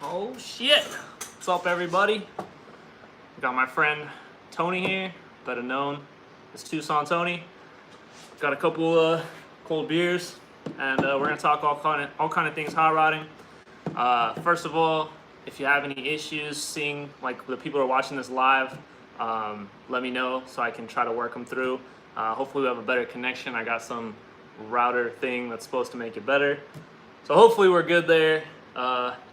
Oh shit! What's up, everybody? Got my friend Tony here, better known as Tucson Tony. Got a couple cold beers, and we're gonna talk all kind of things hot rodding. First of all, if you have any issues seeing like the people who are watching this live, let me know so I can try to work them through. Hopefully we have a better connection. I got some router thing that's supposed to make it better. So hopefully we're good there.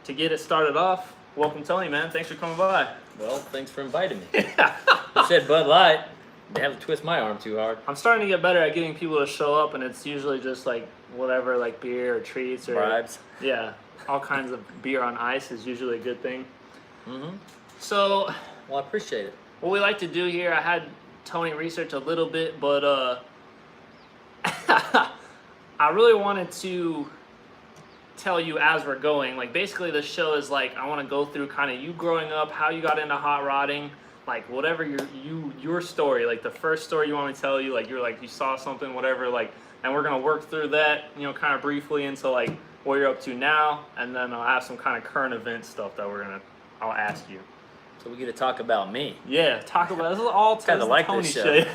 To get it started off, welcome Tony, man. Thanks for coming by. Well, thanks for inviting me. You said Bud Light. They haven't twist my arm too hard. I'm starting to get better at getting people to show up, and it's usually just like whatever, like beer or treats or bribes. Yeah, all kinds of beer on ice is usually a good thing. Mm-hmm. So, well, I appreciate it. What we like to do here, I had Tony research a little bit, but I really wanted to tell you as we're going. Like basically, the show is like I want to go through kind of you growing up, how you got into hot rodding, like whatever your story, like the first story you want me to tell you, like you saw something, whatever, like, and we're gonna work through that, kind of briefly into like what you're up to now, and then I'll have some kind of current event stuff that I'll ask you. So we get to talk about me. Yeah, talk about this is all kind of like Tony this show. shit.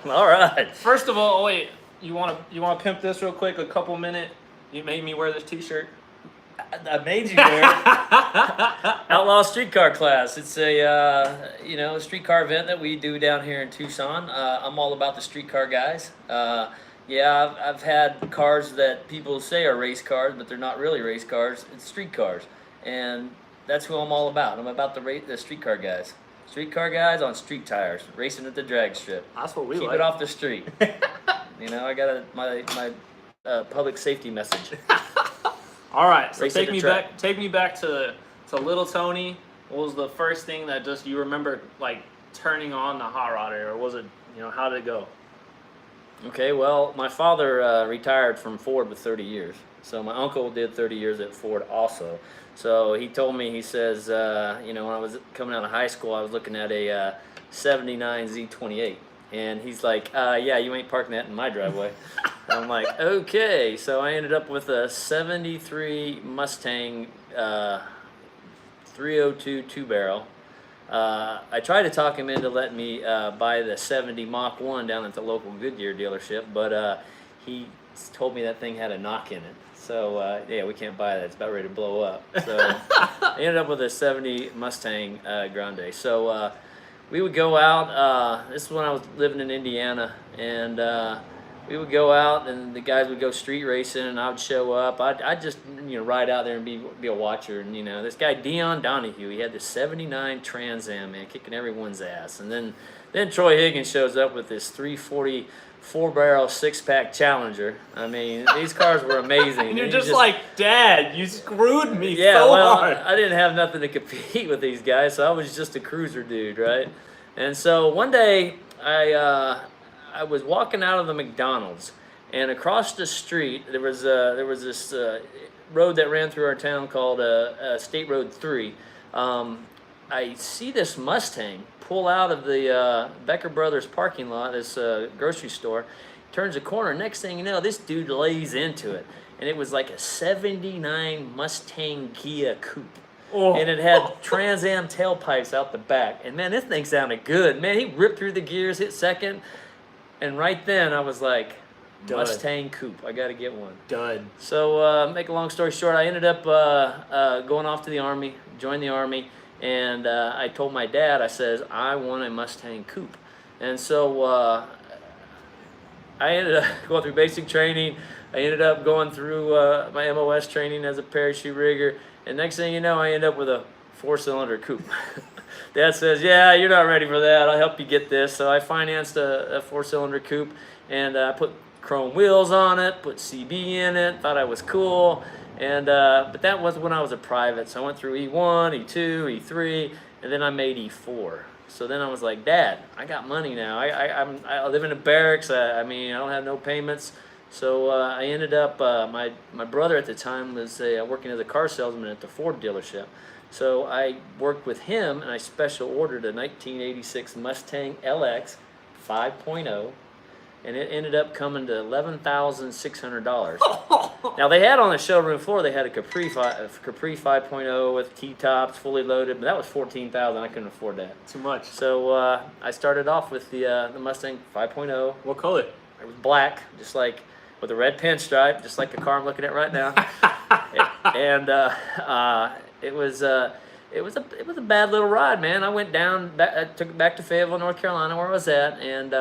All right. First of all, wait, you want to pimp this real quick? A couple minute. You made me wear this T-shirt. I made you wear it. Outlaw Streetcar Class. It's a streetcar event that we do down here in Tucson. I'm all about the streetcar guys. Yeah, I've had cars that people say are race cars, but they're not really race cars. It's street cars, and that's who I'm all about. I'm about the streetcar guys. Streetcar guys on street tires, racing at the drag strip. That's what we Keep like. it off the street. I got my public safety message. All right, so Racing take me back to little Tony. What was the first thing that just you remember like turning on the hot rodder, or was it how did it go? Okay, well, my father retired from Ford with 30 years. So my uncle did 30 years at Ford also. So he told me, he says, when I was coming out of high school, I was looking at a 79 Z28. And he's like, yeah, you ain't parking that in my driveway. And I'm like, okay. So I ended up with a 73 Mustang 302 two-barrel. I tried to talk him into letting me buy the 70 Mach 1 down at the local Goodyear dealership, but he told me that thing had a knock in it. So, yeah, we can't buy that. It's about ready to blow up. So I ended up with a 70 Mustang Grande. So we would go out. This is when I was living in Indiana, and we would go out, and the guys would go street racing, and I would show up. I'd just ride out there and be a watcher. And this guy Dion Donahue, he had the '79 Trans Am, man, kicking everyone's ass. And then Troy Higgins shows up with this 340 4-barrel 6-pack Challenger. I mean, these cars were amazing. And you're just like, Dad, you screwed me hard. I didn't have nothing to compete with these guys, so I was just a cruiser dude, right? And so one day I was walking out of the McDonald's, and across the street there was this road that ran through our town called State Road 3. I see this Mustang pull out of the Becker Brothers parking lot, this grocery store, turns a corner. Next thing you know, this dude lays into it, and it was like a '79 Mustang Kia Coupe. Oh. And it had Trans Am tailpipes out the back. And man, this thing sounded good. Man, he ripped through the gears, hit second. And right then I was like, Dud. Mustang Coupe, I got to get one. Dud. So make a long story short, I ended up going off to the Army, joined the Army. And I told my dad, I says, I want a Mustang Coupe. And so I ended up going through basic training. I ended up going through my MOS training as a parachute rigger. And next thing you know, I end up with a 4-cylinder coupe. Dad says, yeah, you're not ready for that. I'll help you get this. So I financed a 4-cylinder coupe, and I put chrome wheels on it, put CB in it, thought I was cool. And but that was when I was a private. So I went through E1, E2, E3, and then I made E4. So then I was like, Dad, I got money now. I live in a barracks. I mean, I don't have no payments. So I ended up, my brother at the time was working as a car salesman at the Ford dealership. So I worked with him, and I special ordered a 1986 Mustang LX 5.0. and it ended up coming to $11,600. Now they had on the showroom floor, they had a Capri 5.0 with T-tops, fully loaded, but that was $14,000. I couldn't afford that. Too much. So I started off with the Mustang 5.0. What color? It was black, just like with a red pinstripe, just like the car I'm looking at right now. And it was a bad little ride, man. I went down, I took it back to Fayetteville, North Carolina, where I was at, and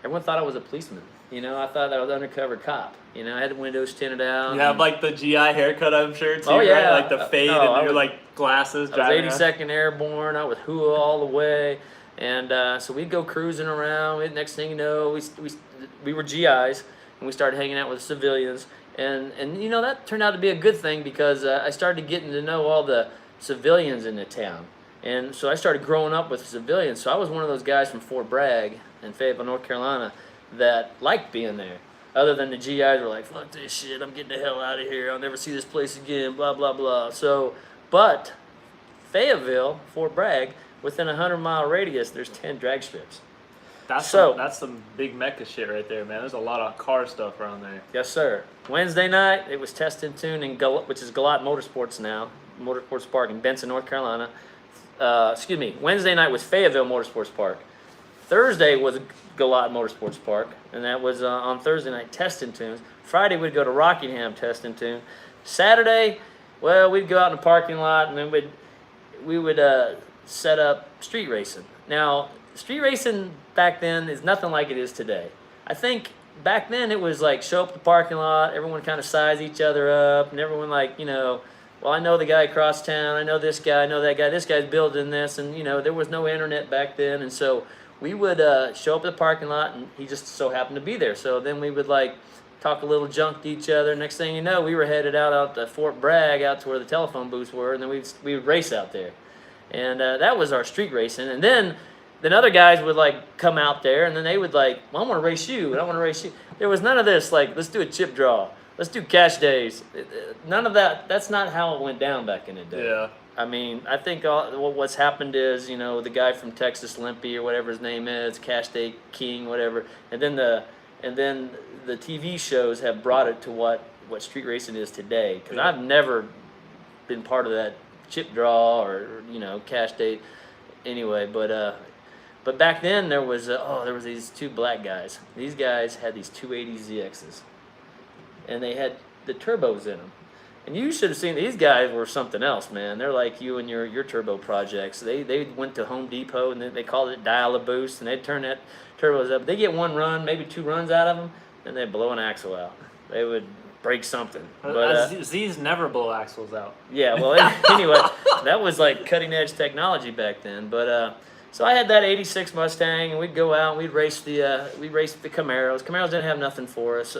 everyone thought I was a policeman. You know, I thought I was an undercover cop. You know, I had the windows tinted out. You have like the GI haircut, I'm sure, too, oh, yeah. right? Like the fade and your like glasses. I was 82nd Airborne. I was HUA all the way. And so we'd go cruising around. Next thing you know, we were GIs, and we started hanging out with civilians. And you know, that turned out to be a good thing because I started getting to know all the civilians in the town. And so I started growing up with civilians. So I was one of those guys from Fort Bragg in Fayetteville, North Carolina, that liked being there. Other than the GIs were like, fuck this shit, I'm getting the hell out of here, I'll never see this place again, blah, blah, blah. So, but Fayetteville, Fort Bragg, within a 100-mile radius, there's 10 drag strips. That's some big Mecca shit right there, man. There's a lot of car stuff around there. Yes, sir. Wednesday night, it was Test and Tune, which is Galat Motorsports now, Motorsports Park in Benson, North Carolina. Wednesday night was Fayetteville Motorsports Park. Thursday was Galat Motorsports Park, and that was on Thursday night, Test and Tunes. Friday, we'd go to Rockingham, Test and Tune. Saturday, well, we'd go out in the parking lot, and then we would set up street racing. Now, street racing back then is nothing like it is today. I think back then it was like show up at the parking lot, everyone kind of size each other up, and everyone like, you know, well, I know the guy across town, I know this guy, I know that guy, this guy's building this, and, you know, there was no internet back then, and so we would show up at the parking lot, and he just so happened to be there. So then we would like talk a little junk to each other. Next thing you know, we were headed out to Fort Bragg, out to where the telephone booths were, and then we would race out there. And that was our street racing. And then other guys would like come out there, and then they would like, well, I want to race you, and I want to race you. There was none of this like, let's do a chip draw, let's do cash days. None of that. That's not how it went down back in the day. Yeah. I mean, I think what's happened is, you know, the guy from Texas Limpy or whatever his name is, Cash Day King, whatever, and then the TV shows have brought it to what street racing is today. Because I've never been part of that chip draw or, you know, Cash Day. Anyway, but back then there was these two black guys. These guys had these 280ZXs, and they had the turbos in them. And you should have seen, these guys were something else, man. They're like you and your turbo projects. They went to Home Depot, and they called it dial-a-boost, and they'd turn that turbos up. They get one run, maybe 2 runs out of them, and they'd blow an axle out. They would break something. But Z's never blow axles out. Yeah, well, anyway, that was like cutting-edge technology back then. But so I had that '86 Mustang, and we'd go out and we'd race the Camaros. Camaros didn't have nothing for us.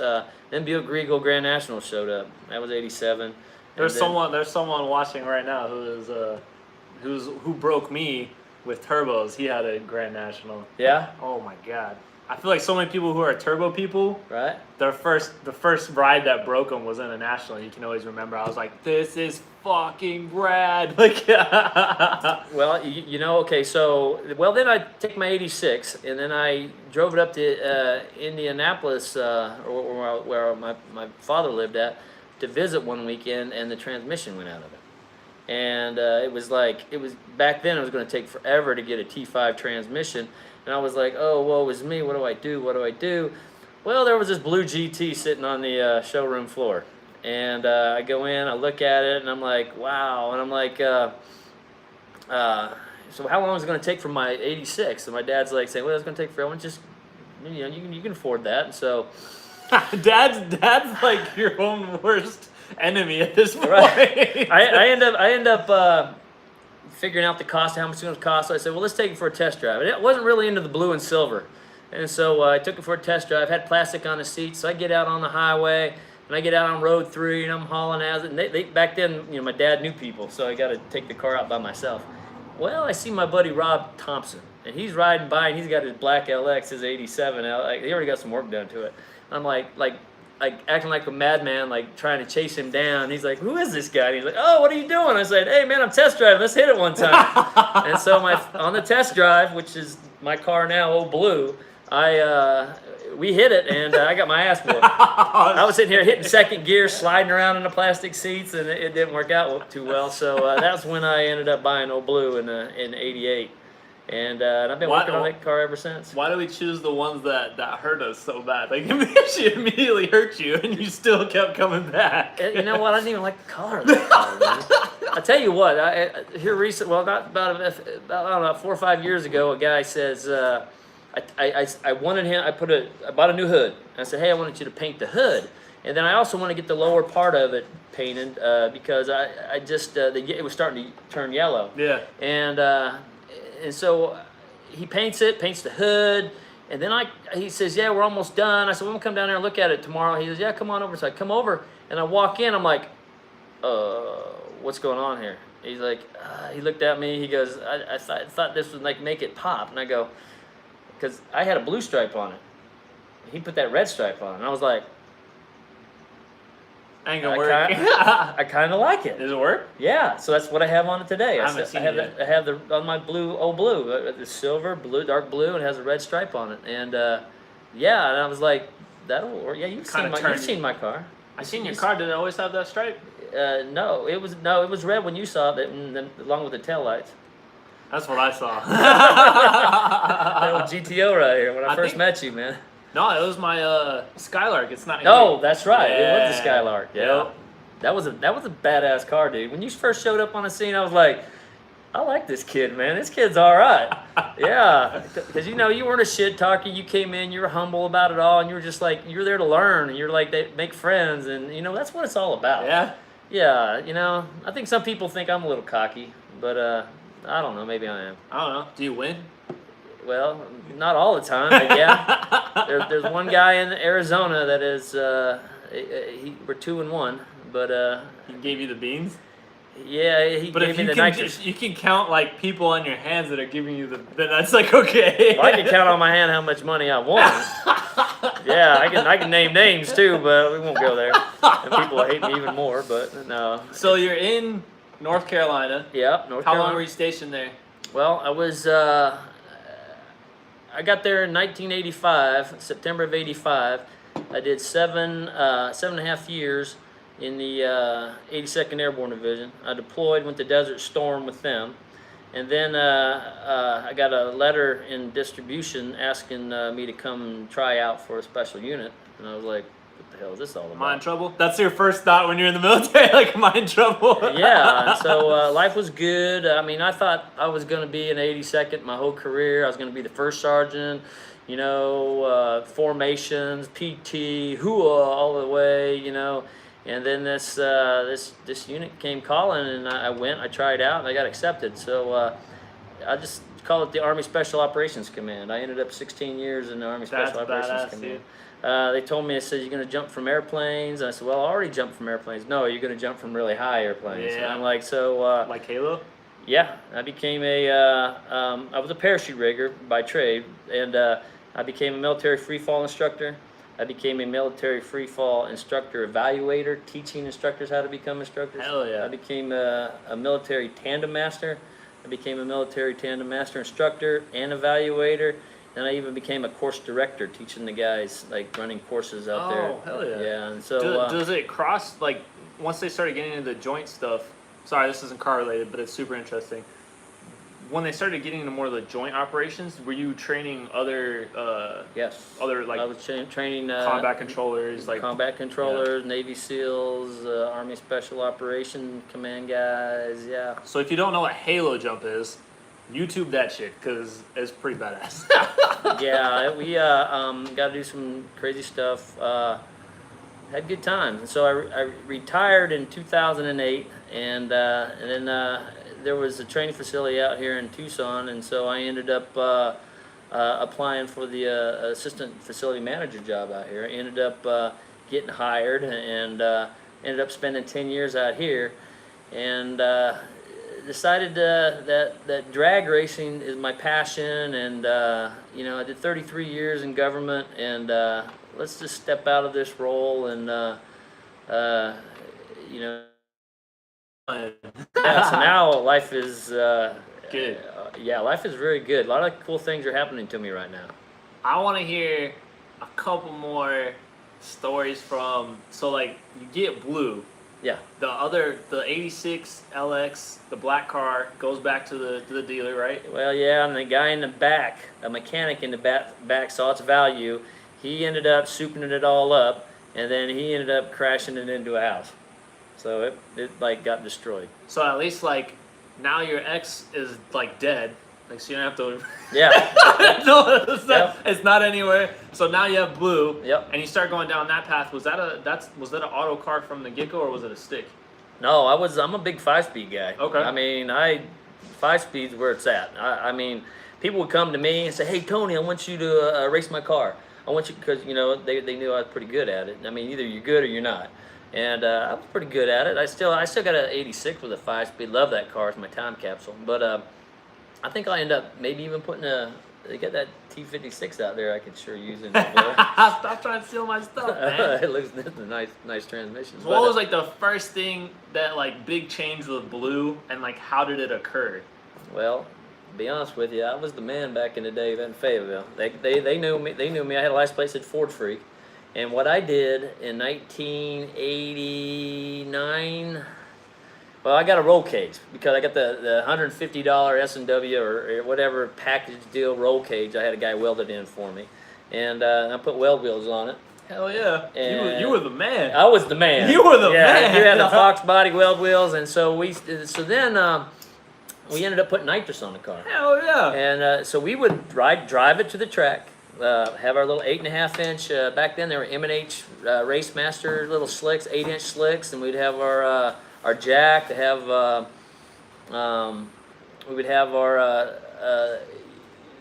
Then Buick Regal Grand National showed up. That was '87. There's someone watching right now who broke me with turbos. He had a Grand National. Yeah. Oh my God. I feel like so many people who are turbo people, right? The first ride that broke them was in a national. You can always remember. I was like, "This is fucking rad!" Like, well, you know, okay. So, then I took my '86, and then I drove it up to Indianapolis, where my father lived at, to visit one weekend, and the transmission went out of it. And it was back then. It was going to take forever to get a T5 transmission. And I was like, oh, woe is me, what do I do, what do I do? Well, there was this blue GT sitting on the showroom floor. And I go in, I look at it, and I'm like, wow. And I'm like, so how long is it going to take for my 86? And my dad's like saying, well, it's going to take forever. Just, you know, you can afford that. And so Dad's like your own worst enemy at this point. Right. I end up figuring out the cost, how much it's going to cost. So I said, well, let's take it for a test drive. And it wasn't really into the blue and silver. And so I took it for a test drive, had plastic on the seats. So I get out on the highway, and I get out on Road 3, and I'm hauling ass. And they back then, you know, my dad knew people, so I got to take the car out by myself. Well, I see my buddy Rob Thompson, and he's riding by, and he's got his black LX, his 87. He already got some work done to it. I'm like acting like a madman, like trying to chase him down. He's like, who is this guy? And he's like, oh, what are you doing? I said, hey, man, I'm test driving. Let's hit it one time. And so on the test drive, which is my car now, old blue, we hit it, and I got my ass whooped. I was sitting here hitting second gear, sliding around in the plastic seats, and it didn't work out too well. So that's when I ended up buying Old Blue in '88, and I've been working on that car ever since. Why do we choose the ones that hurt us so bad? Like, she immediately hurt you, and you still kept coming back. You know what? I didn't even like the color of that car, man. I tell you what, here recent, well, not about I don't know, 4 or 5 years ago, a guy says, I wanted him. I bought a new hood. And I said, hey, I wanted you to paint the hood, and then I also want to get the lower part of it painted because I just it was starting to turn yellow. Yeah. And so he paints the hood, and then he says, yeah, we're almost done. I said, well, I'm gonna come down there and look at it tomorrow. He says, yeah, come on over. So I come over, and I walk in. I'm like, what's going on here? He's like, he looked at me. He goes, I thought this would like make it pop, and I go, because I had a blue stripe on it. He put that red stripe on, and I was like, ain't gonna work. I kind of like it. Does it work? Yeah, so that's what I have on it today. I haven't seen it yet. I have the on my Old Blue, the silver, blue, dark blue, and it has a red stripe on it. And yeah, and I was like, that'll work. Yeah, you've seen my car. I seen your car. Did it always have that stripe? No, it was red when you saw it, and then along with the taillights. That's what I saw. That old GTO right here when I first met you, man. No, it was my Skylark. It's not. No, that's right. Yeah. It was the Skylark. Yeah. Yep. That was a badass car, dude. When you first showed up on the scene, I was like, I like this kid, man. This kid's all right. Yeah, because you weren't a shit talker. You came in, you were humble about it all, and you were just like, you're there to learn, and you're like, they make friends, and that's what it's all about. Yeah. Yeah. I think some people think I'm a little cocky, but I don't know. Maybe I am. I don't know. Do you win? Well, not all the time, but yeah. There's one guy in Arizona that is we're 2-1, but he gave you the beans. Yeah, he but gave me the nitrous. You can count like people on your hands that are giving you then that's like okay. Well, I can count on my hand how much money I won. Yeah, I can name names too, but we won't go there. And people hate me even more, but no. So you're in North Carolina. Yep, North Carolina. How long were you stationed there? Well, I got there in 1985, September of '85. I did 7.5 years in the 82nd Airborne Division. I deployed, went to Desert Storm with them, and then I got a letter in distribution asking me to come try out for a special unit, and I was like, what the hell is this all about? Am I in trouble? That's your first thought when you're in the military, like, am I in trouble? Yeah, and so life was good. I mean, I thought I was going to be in 82nd my whole career. I was going to be the first sergeant, formations, PT, hooah, all the way, And then this unit came calling, and I went, I tried out, and I got accepted. So I just call it the Army Special Operations Command. I ended up 16 years in the Army Special Operations Command. Dude. They told me, said, you're going to jump from airplanes. And I said, well, I already jumped from airplanes. No, you're going to jump from really high airplanes. Yeah. And I'm like, so... like Halo? Yeah. I became I was a parachute rigger by trade, and I became a military free fall instructor. I became a military free fall instructor evaluator, teaching instructors how to become instructors. Hell yeah. I became a military tandem master. I became a military tandem master instructor and evaluator. And I even became a course director, teaching the guys, like, running courses out there. Oh, hell yeah. Yeah, and so... does it cross, like, once they started getting into the joint stuff, sorry, this isn't car related, but it's super interesting. When they started getting into more of the joint operations, were you training other, yes. Other, like, I was training... combat controllers, like... Combat controllers, yeah. Navy SEALs, Army Special Operations Command guys, yeah. So if you don't know what Halo jump is, YouTube that shit, because it's pretty badass. Yeah, we got to do some crazy stuff. Had a good time. So I retired in 2008, and then there was a training facility out here in Tucson, and so I ended up applying for the assistant facility manager job out here. I ended up getting hired, and ended up spending 10 years out here, and decided that drag racing is my passion, and I did 33 years in government, and let's just step out of this role, and yeah, so now life is good. Yeah, life is very good. A lot of cool things are happening to me right now. I want to hear a couple more stories from. So like you get blue. Yeah. The 86 LX, the black car, goes back to the dealer, right? Well, yeah, and the guy in the back, a mechanic in the back saw its value. He ended up souping it all up, and then he ended up crashing it into a house. So it like got destroyed. So at least like now your ex is like dead. Like so you don't have to. Yeah. No, Yep. it's not anywhere. So now you have blue. Yep. And you start going down that path. Was that an auto car from the get go, or was it a stick? No, I'm a big 5-speed guy. Okay. I mean, 5-speed's where it's at. I mean, people would come to me and say, "Hey, Tony, I want you to race my car. I want you," because they knew I was pretty good at it. I mean, either you're good or you're not. And I was pretty good at it. I still got an 86 with a 5-speed. Love that car. It's my time capsule. But I think I'll end up maybe even putting they got that T56 out there I could sure use in that. Stop trying to steal my stuff, man. It looks it's a nice transmission. So what was like the first thing that like big change with blue, and like how did it occur? Well, to be honest with you, I was the man back in the day in Fayetteville. They knew me. They knew me. I had a license plate that said Ford Freak, and what I did in 1989. Well, I got a roll cage because I got the $150 S&W or whatever package deal roll cage. I had a guy weld it in for me, and I put weld wheels on it. Hell yeah! And You were the man. I was the man. You were the man. You had the Fox body weld wheels, and so then we ended up putting nitrous on the car. Hell yeah! And so we would drive it to the track, have our little 8.5-inch. Back then there were M&H Race Master little slicks, 8-inch slicks, and we'd have our jack to have. We would have our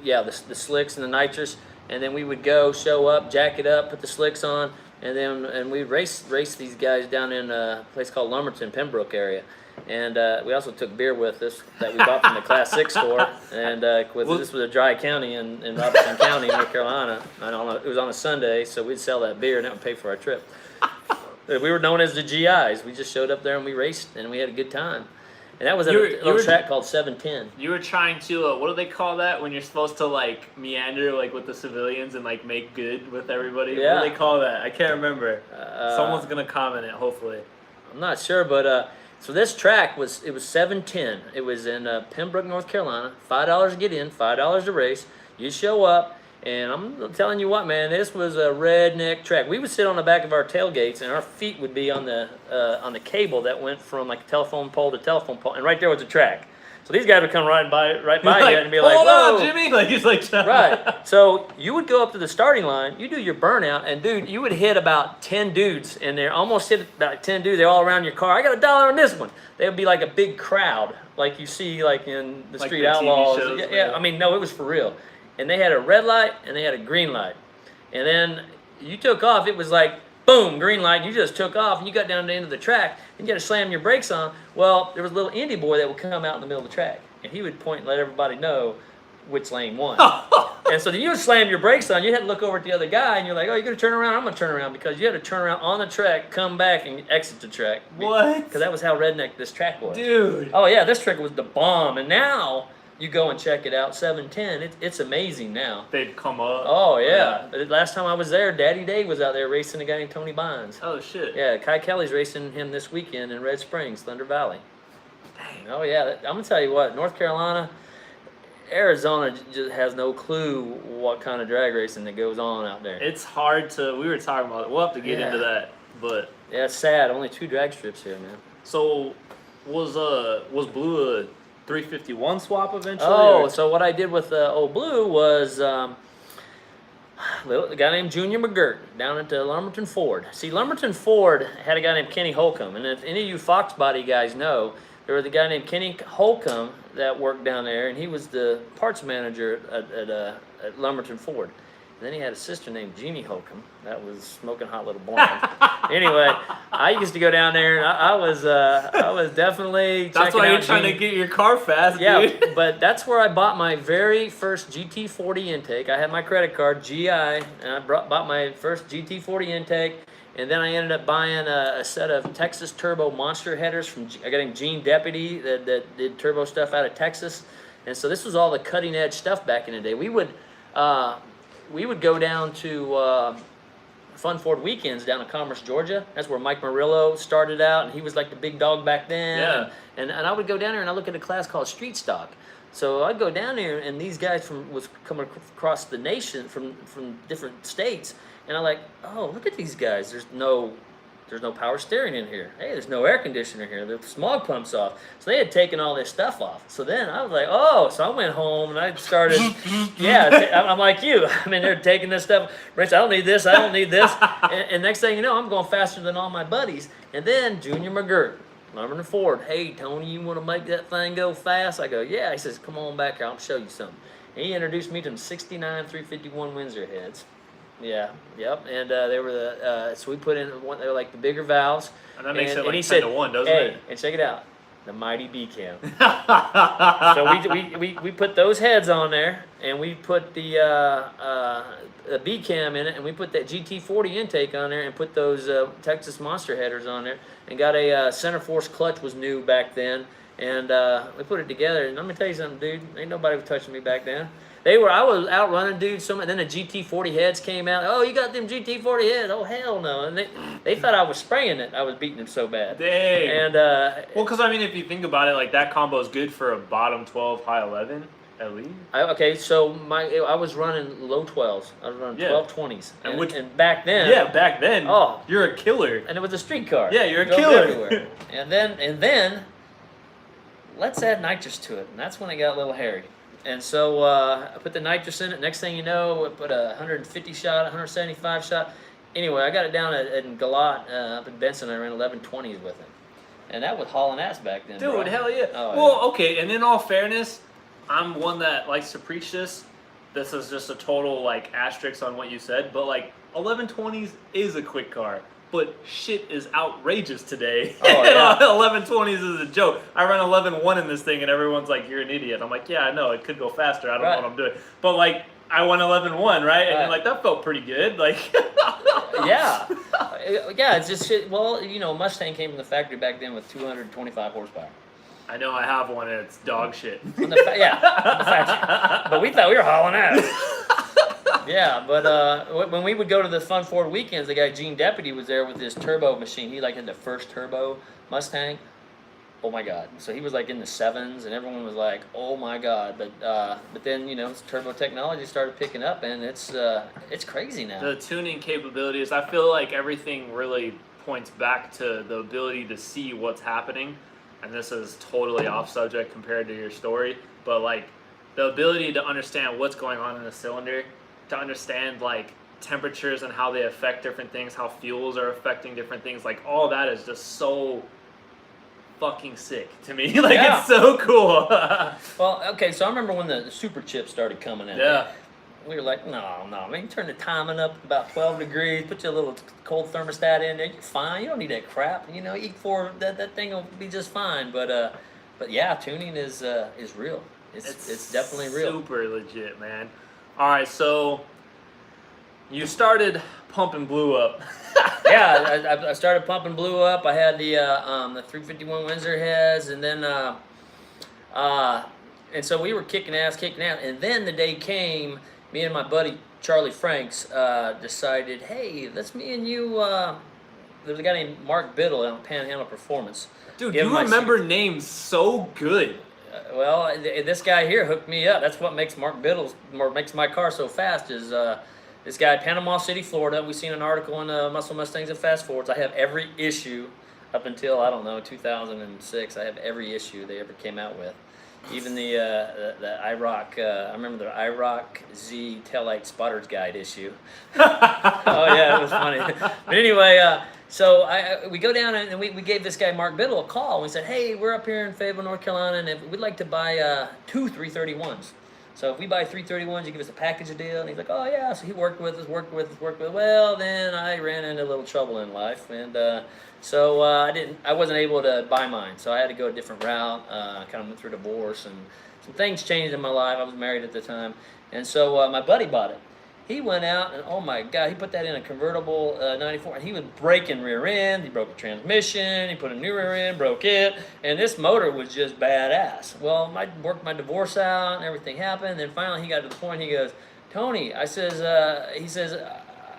the slicks and the nitrous, and then we would show up, jack it up, put the slicks on, and we'd race these guys down in a place called Lumberton, Pembroke area. And we also took beer with us that we bought from the Class 6 store. And this was a dry county in Robertson County, North Carolina. I don't know, it was on a Sunday, so we'd sell that beer and that would pay for our trip. We were known as the GIs. We just showed up there and we raced and we had a good time. And that was at a little track called 710. You were trying to, what do they call that when you're supposed to like meander like with the civilians and like make good with everybody? Yeah. What do they call that? I can't remember. Someone's gonna comment it, hopefully. I'm not sure, but so this track was 710. It was in Pembroke, North Carolina. $5 to get in, $5 to race. You show up. And I'm telling you what, man, this was a redneck track. We would sit on the back of our tailgates, and our feet would be on the cable that went from like telephone pole to telephone pole, and right there was the track. So these guys would come right by like, you and be like, "Hold "Whoa, on, Jimmy!" Like he's like, right." So you would go up to the starting line, you do your burnout, and dude, you would hit about 10 dudes in there. Almost hit about 10 dudes. They're all around your car. I got $1 on this one. They would be like a big crowd, like you see like in the like Street the TV Outlaws. shows, Yeah, I mean, no, it was for real. And they had a red light and they had a green light. And then you took off, it was like, boom, green light, you just took off and you got down to the end of the track and you got to slam your brakes on. Well, there was a little indie boy that would come out in the middle of the track and he would point and let everybody know which lane won. And so you would slam your brakes on, you had to look over at the other guy and you're like, "Oh, you're going to turn around? I'm going to turn around," because you had to turn around on the track, come back and exit the track. What? Because that was how redneck this track was. Dude. Oh yeah, this track was the bomb. And now you go and check it out, 710. It's amazing now. They'd come up. Oh, yeah. Last time I was there, Daddy Dave was out there racing a guy named Tony Bynes. Oh, shit. Yeah, Kai Kelly's racing him this weekend in Red Springs, Thunder Valley. Dang. Oh, yeah. I'm going to tell you what, North Carolina, Arizona just has no clue what kind of drag racing that goes on out there. It's hard to, we were talking about it. We'll have to get into that. But yeah, it's sad. Only 2 drag strips here, man. So, was Blue a 351 swap eventually? Oh, or? so what I did with Old Blue was a guy named Junior McGirt down at Lumberton Ford. See, Lumberton Ford had a guy named Kenny Holcomb, and if any of you Fox Body guys know, there was a guy named Kenny Holcomb that worked down there, and he was the parts manager at Lumberton Ford. And then he had a sister named Jeannie Holcomb that was smoking hot little blonde. Anyway, I used to go down there, and I was definitely That's checking why you're out trying Jeannie. to get your car fast, Yeah, dude. but that's where I bought my very first GT40 intake. I had my credit card, GI, and I bought my first GT40 intake. And then I ended up buying a set of Texas Turbo monster headers from a guy named Gene Deputy that did turbo stuff out of Texas. And so this was all the cutting edge stuff back in the day. We would, we would go down to Fun Ford weekends down in Commerce, Georgia. That's where Mike Murillo started out, and he was like the big dog back then. Yeah. And I would go down there and I look at a class called Street Stock. So I'd go down there, and these guys was coming across the nation from different states, and I'm like, oh, look at these guys. There's no power steering in here. Hey, there's no air conditioner here. The smog pumps off. So they had taken all this stuff off. So then I was like, oh. So I went home and I started, I'm like you. I mean, they're taking this stuff. Rich, I don't need this. I don't need this. And next thing you know, I'm going faster than all my buddies. And then Junior McGirt, Lumberton Ford, hey, Tony, you want to make that thing go fast? I go, yeah. He says, come on back here. I'll show you something. And he introduced me to them 69 351 Windsor heads. Yeah, yep, and they were so we put in one. They were like the bigger valves, and that makes it like he 10 to 1, doesn't it? And check it out, the mighty B cam. So we put those heads on there, and we put the B cam in it, and we put that GT40 intake on there, and put those Texas Monster headers on there, and got a center force clutch was new back then, and we put it together. And let me tell you something, dude, ain't nobody was touching me back then. I was out running, dude. And then the GT40 heads came out. Oh, you got them GT40 heads? Oh, hell no! And they thought I was spraying it. I was beating them so bad. Dang. And well, because I mean, if you think about it, like that combo is good for a bottom 12, high 11, at least. Okay, so I was running low 12s. I was running 12 20s. And back then. Yeah, back then. Oh, you're a killer. And it was a street car. Yeah, you're a killer. Everywhere. and then, let's add nitrous to it, and that's when it got a little hairy. And so I put the nitrous in it. Next thing you know, I put a 150 shot, 175 shot. Anyway, I got it down in Galat up in Benson. I ran 1120s with it. And that was hauling ass back then. Dude, bro. hell yeah. Oh, well, okay, and in all fairness, I'm one that likes to preach this. This is just a total like asterisk on what you said, but like 1120s is a quick car. But shit is outrageous today. Oh, yeah. 1120s is a joke. I run 11.1 in this thing, and everyone's like, "You're an idiot." I'm like, "Yeah, I know. It could go faster. I don't know what I'm doing." But like, I won 11.1, right? And you're like, "That felt pretty good." Like, yeah, It's just shit. Well, you know, Mustang came from the factory back then with 225 horsepower. I know I have one, and it's dog shit. From the factory. But we thought we were hauling ass. Yeah, but when we would go to the Fun Ford weekends, the guy Gene Deputy was there with his turbo machine. He like had the first turbo Mustang. Oh my God! So he was like in the 7s, and everyone was like, "Oh my God!" But then you know, turbo technology started picking up, and it's crazy now. The tuning capabilities. I feel like everything really points back to the ability to see what's happening, and this is totally off subject compared to your story, but like the ability to understand what's going on in the cylinder. To understand like temperatures and how they affect different things, how fuels are affecting different things, like all that is just so fucking sick to me. Like it's so cool. Well, okay, so I remember when the super chips started coming in. Yeah. We were like, no, man, turn the timing up about 12 degrees, put your little cold thermostat in there, you're fine. You don't need that crap. You know, E4, that thing will be just fine. But yeah, tuning is real. It's definitely real. Super legit, man. All right, so you started Pump and Blew Up. Yeah, I started Pump and Blew Up. I had the 351 Windsor heads, and then and so we were kicking ass, and then the day came. Me and my buddy Charlie Franks decided, hey, let's me and you. There's a guy named Mark Biddle on Panhandle Performance. Dude, you remember names so good. Well, this guy here hooked me up. That's what makes makes my car so fast. Is this guy, Panama City, Florida. We seen an article in Muscle Mustangs and Fast Forwards. I have every issue up until 2006. I have every issue they ever came out with. Even the IROC. I remember the IROC Z Taillight Spotter's Guide issue. Oh yeah, it was funny. But anyway. So we go down and we gave this guy Mark Biddle a call. We said, hey, we're up here in Fayetteville, North Carolina, and we'd like to buy 2 331s. So if we buy 331s, you give us a package deal. And he's like, oh yeah. So he worked with us. Well, then I ran into a little trouble in life, and so I wasn't able to buy mine. So I had to go a different route. Kind of went through divorce, and some things changed in my life. I was married at the time, and so my buddy bought it. He went out and, oh my God, he put that in a convertible 94, and he was breaking rear end. He broke the transmission. He put a new rear end, broke it, and this motor was just badass. Well, I worked my divorce out, and everything happened. Then finally he got to the point, he goes, Tony, I says, he says,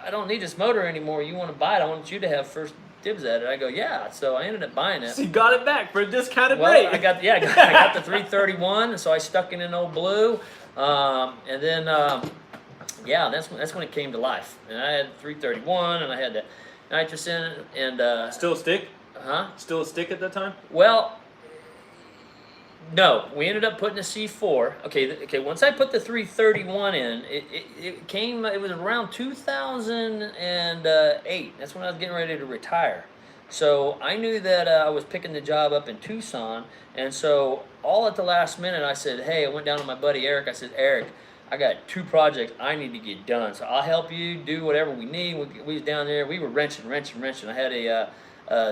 I don't need this motor anymore. You want to buy it? I want you to have first dibs at it. I go, yeah. So I ended up buying it. So you got it back for a discounted Well, rate. I got the 331, so I stuck it in old blue, and then yeah, that's when it came to life. And I had 331, and I had the nitrous in it, and Still a stick? huh? Still a stick at that time? Well, no, we ended up putting a C4. Okay. Once I put the 331 in, it came. It was around 2008. That's when I was getting ready to retire. So I knew that I was picking the job up in Tucson, and so all at the last minute, I said, "Hey," I went down to my buddy Eric. I said, "Eric, I got 2 projects I need to get done, so I'll help you do whatever we need." We was down there. We were wrenching. I had a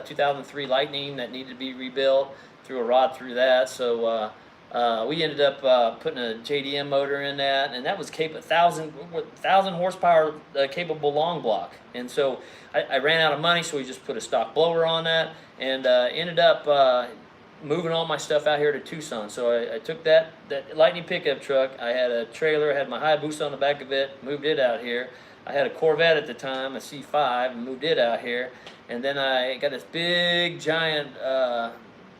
2003 Lightning that needed to be rebuilt. Threw a rod through that, so we ended up putting a JDM motor in that, and that was 1,000 horsepower capable long block. And so I ran out of money, so we just put a stock blower on that, and ended up moving all my stuff out here to Tucson. So I took that Lightning pickup truck. I had a trailer, I had my Hayabusa on the back of it, moved it out here. I had a Corvette at the time, a C5, and moved it out here. And then I got this big giant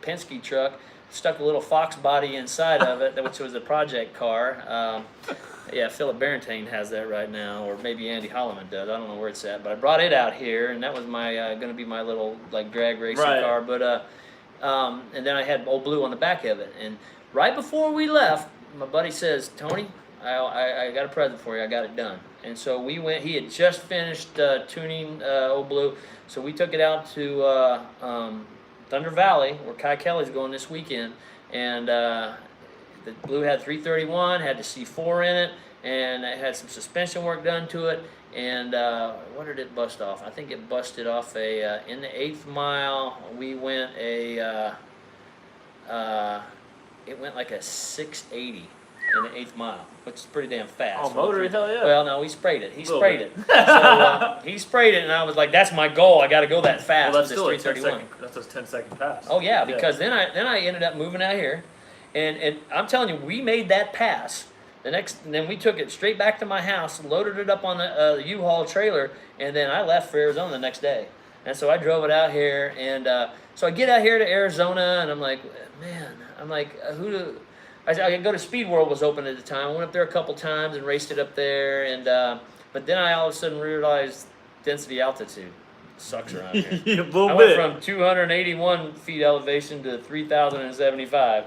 Penske truck, stuck a little Fox body inside of it, which was a project car. Yeah, Philip Barentine has that right now, or maybe Andy Holloman does. I don't know where it's at, but I brought it out here, and that was my going to be my little like drag racing car. But and then I had Old Blue on the back of it. And right before we left, my buddy says, "Tony, I got a present for you. I got it done." And so we went. He had just finished tuning Old Blue, so we took it out to Thunder Valley, where Kai Kelly's going this weekend, and the Blue had 331, had the C4 in it, and it had some suspension work done to it. And what did it bust off? I think it busted off a in the 8th mile. We went it went like a 680 in the 8th mile, which is pretty damn fast. Oh, motor, hell yeah. Well, no, he sprayed it. He sprayed it. So he sprayed it, and I was like, "That's my goal. I got to go that fast." Well, that's with still this a 331. that's a 10-second pass. Oh yeah, because then I ended up moving out here, and I'm telling you, we made that pass. Then we took it straight back to my house, loaded it up on the U-Haul trailer, and then I left for Arizona the next day. And so I drove it out here, and so I get out here to Arizona, and I'm like, man, I go to Speed World was open at the time. I went up there a couple times and raced it up there, and but then I all of a sudden realized density altitude sucks around here. Yeah, a little I bit. went from 281 feet elevation to 3,075.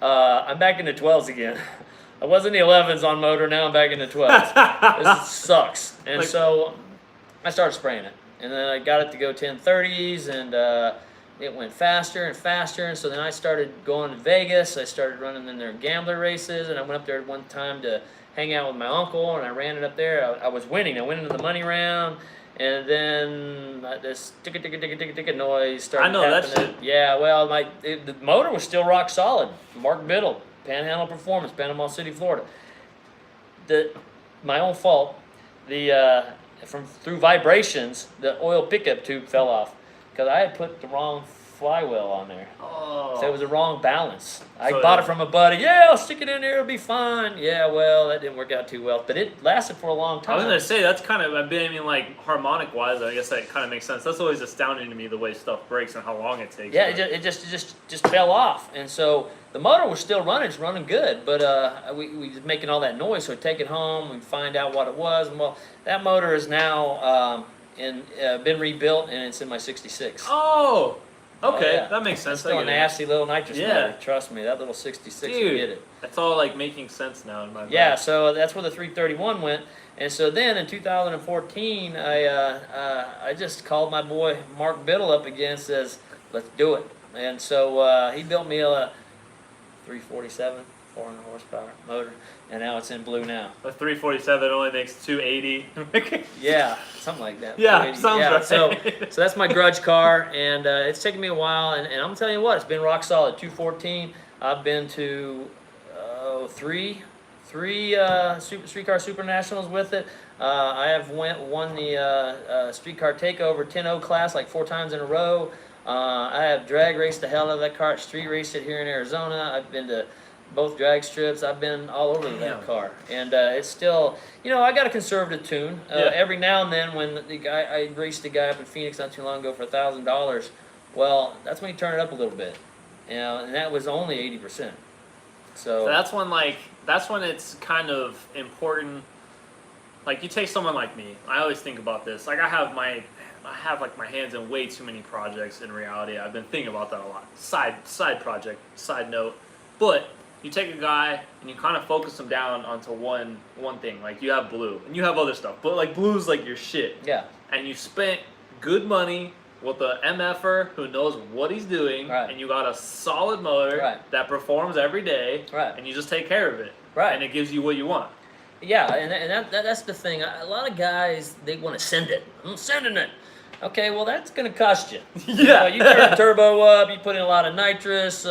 I'm back in the 12s again. I was in the 11s on motor, now I'm back in the 12s. This sucks. And so I started spraying it, and then I got it to go 1030s, and it went faster and faster. And so then I started going to Vegas. I started running in their gambler races, and I went up there one time to hang out with my uncle, and I ran it up there. I was winning. I went into the money round, and then this ticka noise started happening. I know that shit. Yeah, well, the motor was still rock solid. Mark Biddle, Panhandle Performance, Panama City, Florida. My own fault. Through vibrations, the oil pickup tube fell off because I had put the wrong flywheel on there. Oh. So it was the wrong balance. I bought it from a buddy. Yeah, I'll stick it in there. It'll be fine. Yeah, well, that didn't work out too well, but it lasted for a long time. I was gonna say that's kind of. I mean, like harmonic wise, I guess that kind of makes sense. That's always astounding to me the way stuff breaks and how long it takes. Yeah, it just fell off, and so the motor was still running. It's running good, but we was making all that noise. So we take it home and find out what it was. And well, that motor is now been rebuilt, and it's in my '66. Oh. Okay, yeah. that makes sense. That's still a nasty little nitrous motor. Trust me, that little '66 will get it. That's all like making sense now in my mind. Yeah, so that's where the 331 went. And so then in 2014, I just called my boy Mark Biddle up again and says, let's do it. And so he built me a 347, 400 horsepower motor, and now it's in blue now. A 347 only makes 280. Yeah, something like that. Yeah, sounds right. So that's my grudge car, and it's taken me a while, and I'm telling you what, it's been rock solid. 214, I've been to three Streetcar Super Nationals with it. I have won the Streetcar Takeover 10-0 class like 4 times in a row. I have drag raced the hell out of that car, street raced it here in Arizona. I've been to both drag strips. I've been all over Damn. that car, and it's still, I got a conservative tune. Yeah. Every now and then, when I raced a guy up in Phoenix not too long ago for $1,000, well, that's when you turn it up a little bit, and that was only 80%. So that's when it's kind of important. Like, you take someone like me. I always think about this. Like, I have my hands in way too many projects in reality. I've been thinking about that a lot. Side project, side note. But you take a guy and you kind of focus him down onto one thing. Like, you have blue and you have other stuff, but like blue's like your shit. Yeah. And you spent good money with a MFer who knows what he's doing, right. and you got a solid motor right. that performs every day, right. and you just take care of it, right. and it gives you what you want. Yeah, and that's the thing. A lot of guys, they want to send it. I'm sending it. Okay, well, that's going to cost you. Yeah. You turn the turbo up, you put in a lot of nitrous,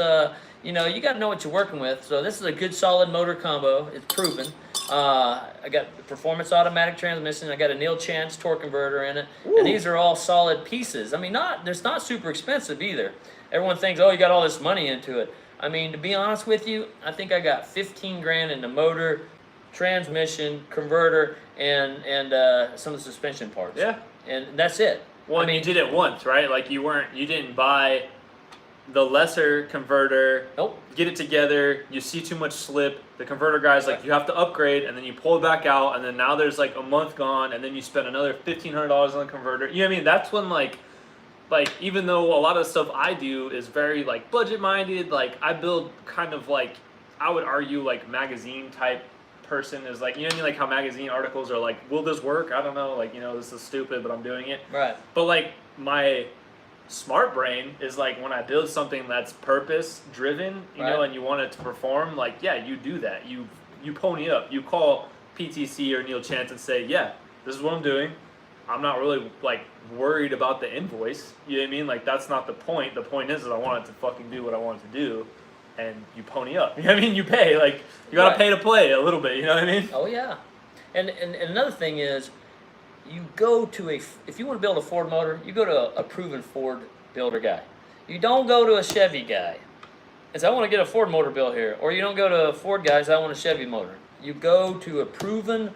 you got to know what you're working with. So this is a good, solid motor combo. It's proven. I got the performance automatic transmission. I got a Neil Chance torque converter in it. Ooh. And these are all solid pieces. I mean, it's not super expensive either. Everyone thinks, oh, you got all this money into it. I mean, to be honest with you, I think I got 15 grand in the motor, transmission, converter, and some of the suspension parts. Yeah. And that's it. Well, you did it once, right? Like, you didn't buy the lesser converter. Nope. Get it together. You see too much slip. The converter guy's like, you have to upgrade, and then you pull it back out, and then now there's like a month gone, and then you spend another $1,500 on the converter. You know what I mean? That's when like even though a lot of the stuff I do is very like budget minded, like I build kind of like, I would argue like magazine type person is like, you know what I mean, like how magazine articles are like, will this work? I don't know, like, this is stupid, but I'm doing it. Right. But like my smart brain is like, when I build something that's purpose driven, you know, and you want it to perform, like, yeah, you do that. You pony up. You call PTC or Neil Chance and say, yeah, this is what I'm doing. I'm not really like worried about the invoice. You know what I mean? Like, that's not the point. The point is I want it to fucking do what I want it to do. And you pony up. You know what I mean? You pay. Like, you gotta pay to play a little bit. You know what I mean? Oh yeah. And another thing is, you go to if you want to build a Ford motor, you go to a proven Ford builder guy. You don't go to a Chevy guy and say, I want to get a Ford motor built here. Or you don't go to a Ford guy and say, I want a Chevy motor. You go to a proven.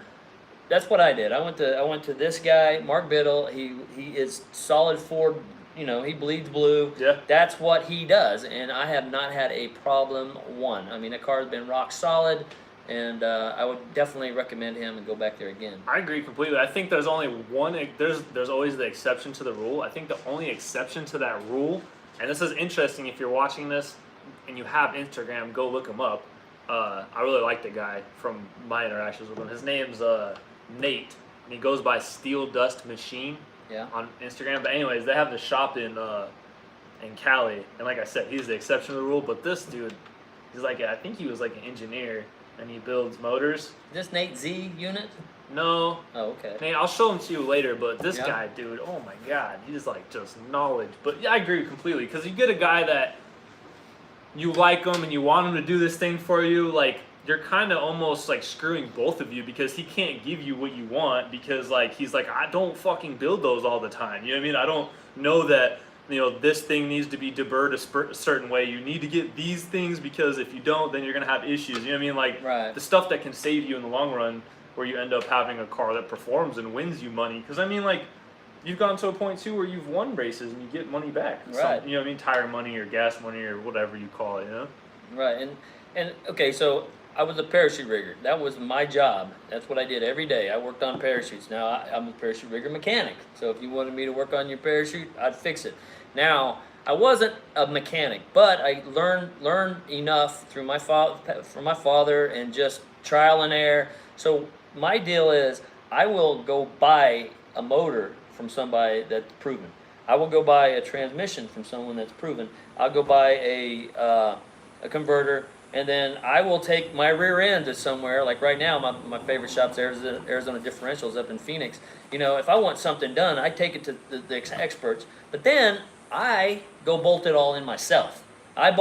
That's what I did. I went to this guy, Mark Biddle. He is solid Ford. He bleeds blue. Yeah. That's what he does, and I have not had a problem one. I mean, the car has been rock solid, and I would definitely recommend him and go back there again. I agree completely. I think there's only one. There's always the exception to the rule. I think the only exception to that rule, and this is interesting if you're watching this and you have Instagram, go look him up. I really like the guy from my interactions with him. His name's Nate, and he goes by Steel Dust Machine. Yeah. On Instagram. But anyways, they have the shop in Cali, and like I said, he's the exception to the rule. But this dude, he's like, I think he was like an engineer, and he builds motors. This Nate Z unit? No. Oh, okay. Nate, I'll show him to you later. But this guy, dude, oh my god, he's like just knowledge. But yeah, I agree completely, because you get a guy that you like him and you want him to do this thing for you, like, you're kind of almost like screwing both of you, because he can't give you what you want, because like he's like, I don't fucking build those all the time. You know what I mean? I don't know that, this thing needs to be deburred a certain way. You need to get these things, because if you don't, then you're gonna have issues. You know what I mean? Like, the stuff that can save you in the long run, where you end up having a car that performs and wins you money. Because I mean, like, you've gotten to a point too where you've won races and you get money back. Right. You know what I mean? Tire money or gas money or whatever you call it. Right. And okay, so I was a parachute rigger. That was my job. That's what I did every day. I worked on parachutes. Now I'm a parachute rigger mechanic. So if you wanted me to work on your parachute, I'd fix it. Now, I wasn't a mechanic, but I learned enough through from my father and just trial and error. So my deal is, I will go buy a motor from somebody that's proven. I will go buy a transmission from someone that's proven. I'll go buy a converter. And then I will take my rear end to somewhere. Like right now, my favorite shop's Arizona Differentials up in Phoenix. If I want something done, I take it to the experts. But then I go bolt it all in myself. And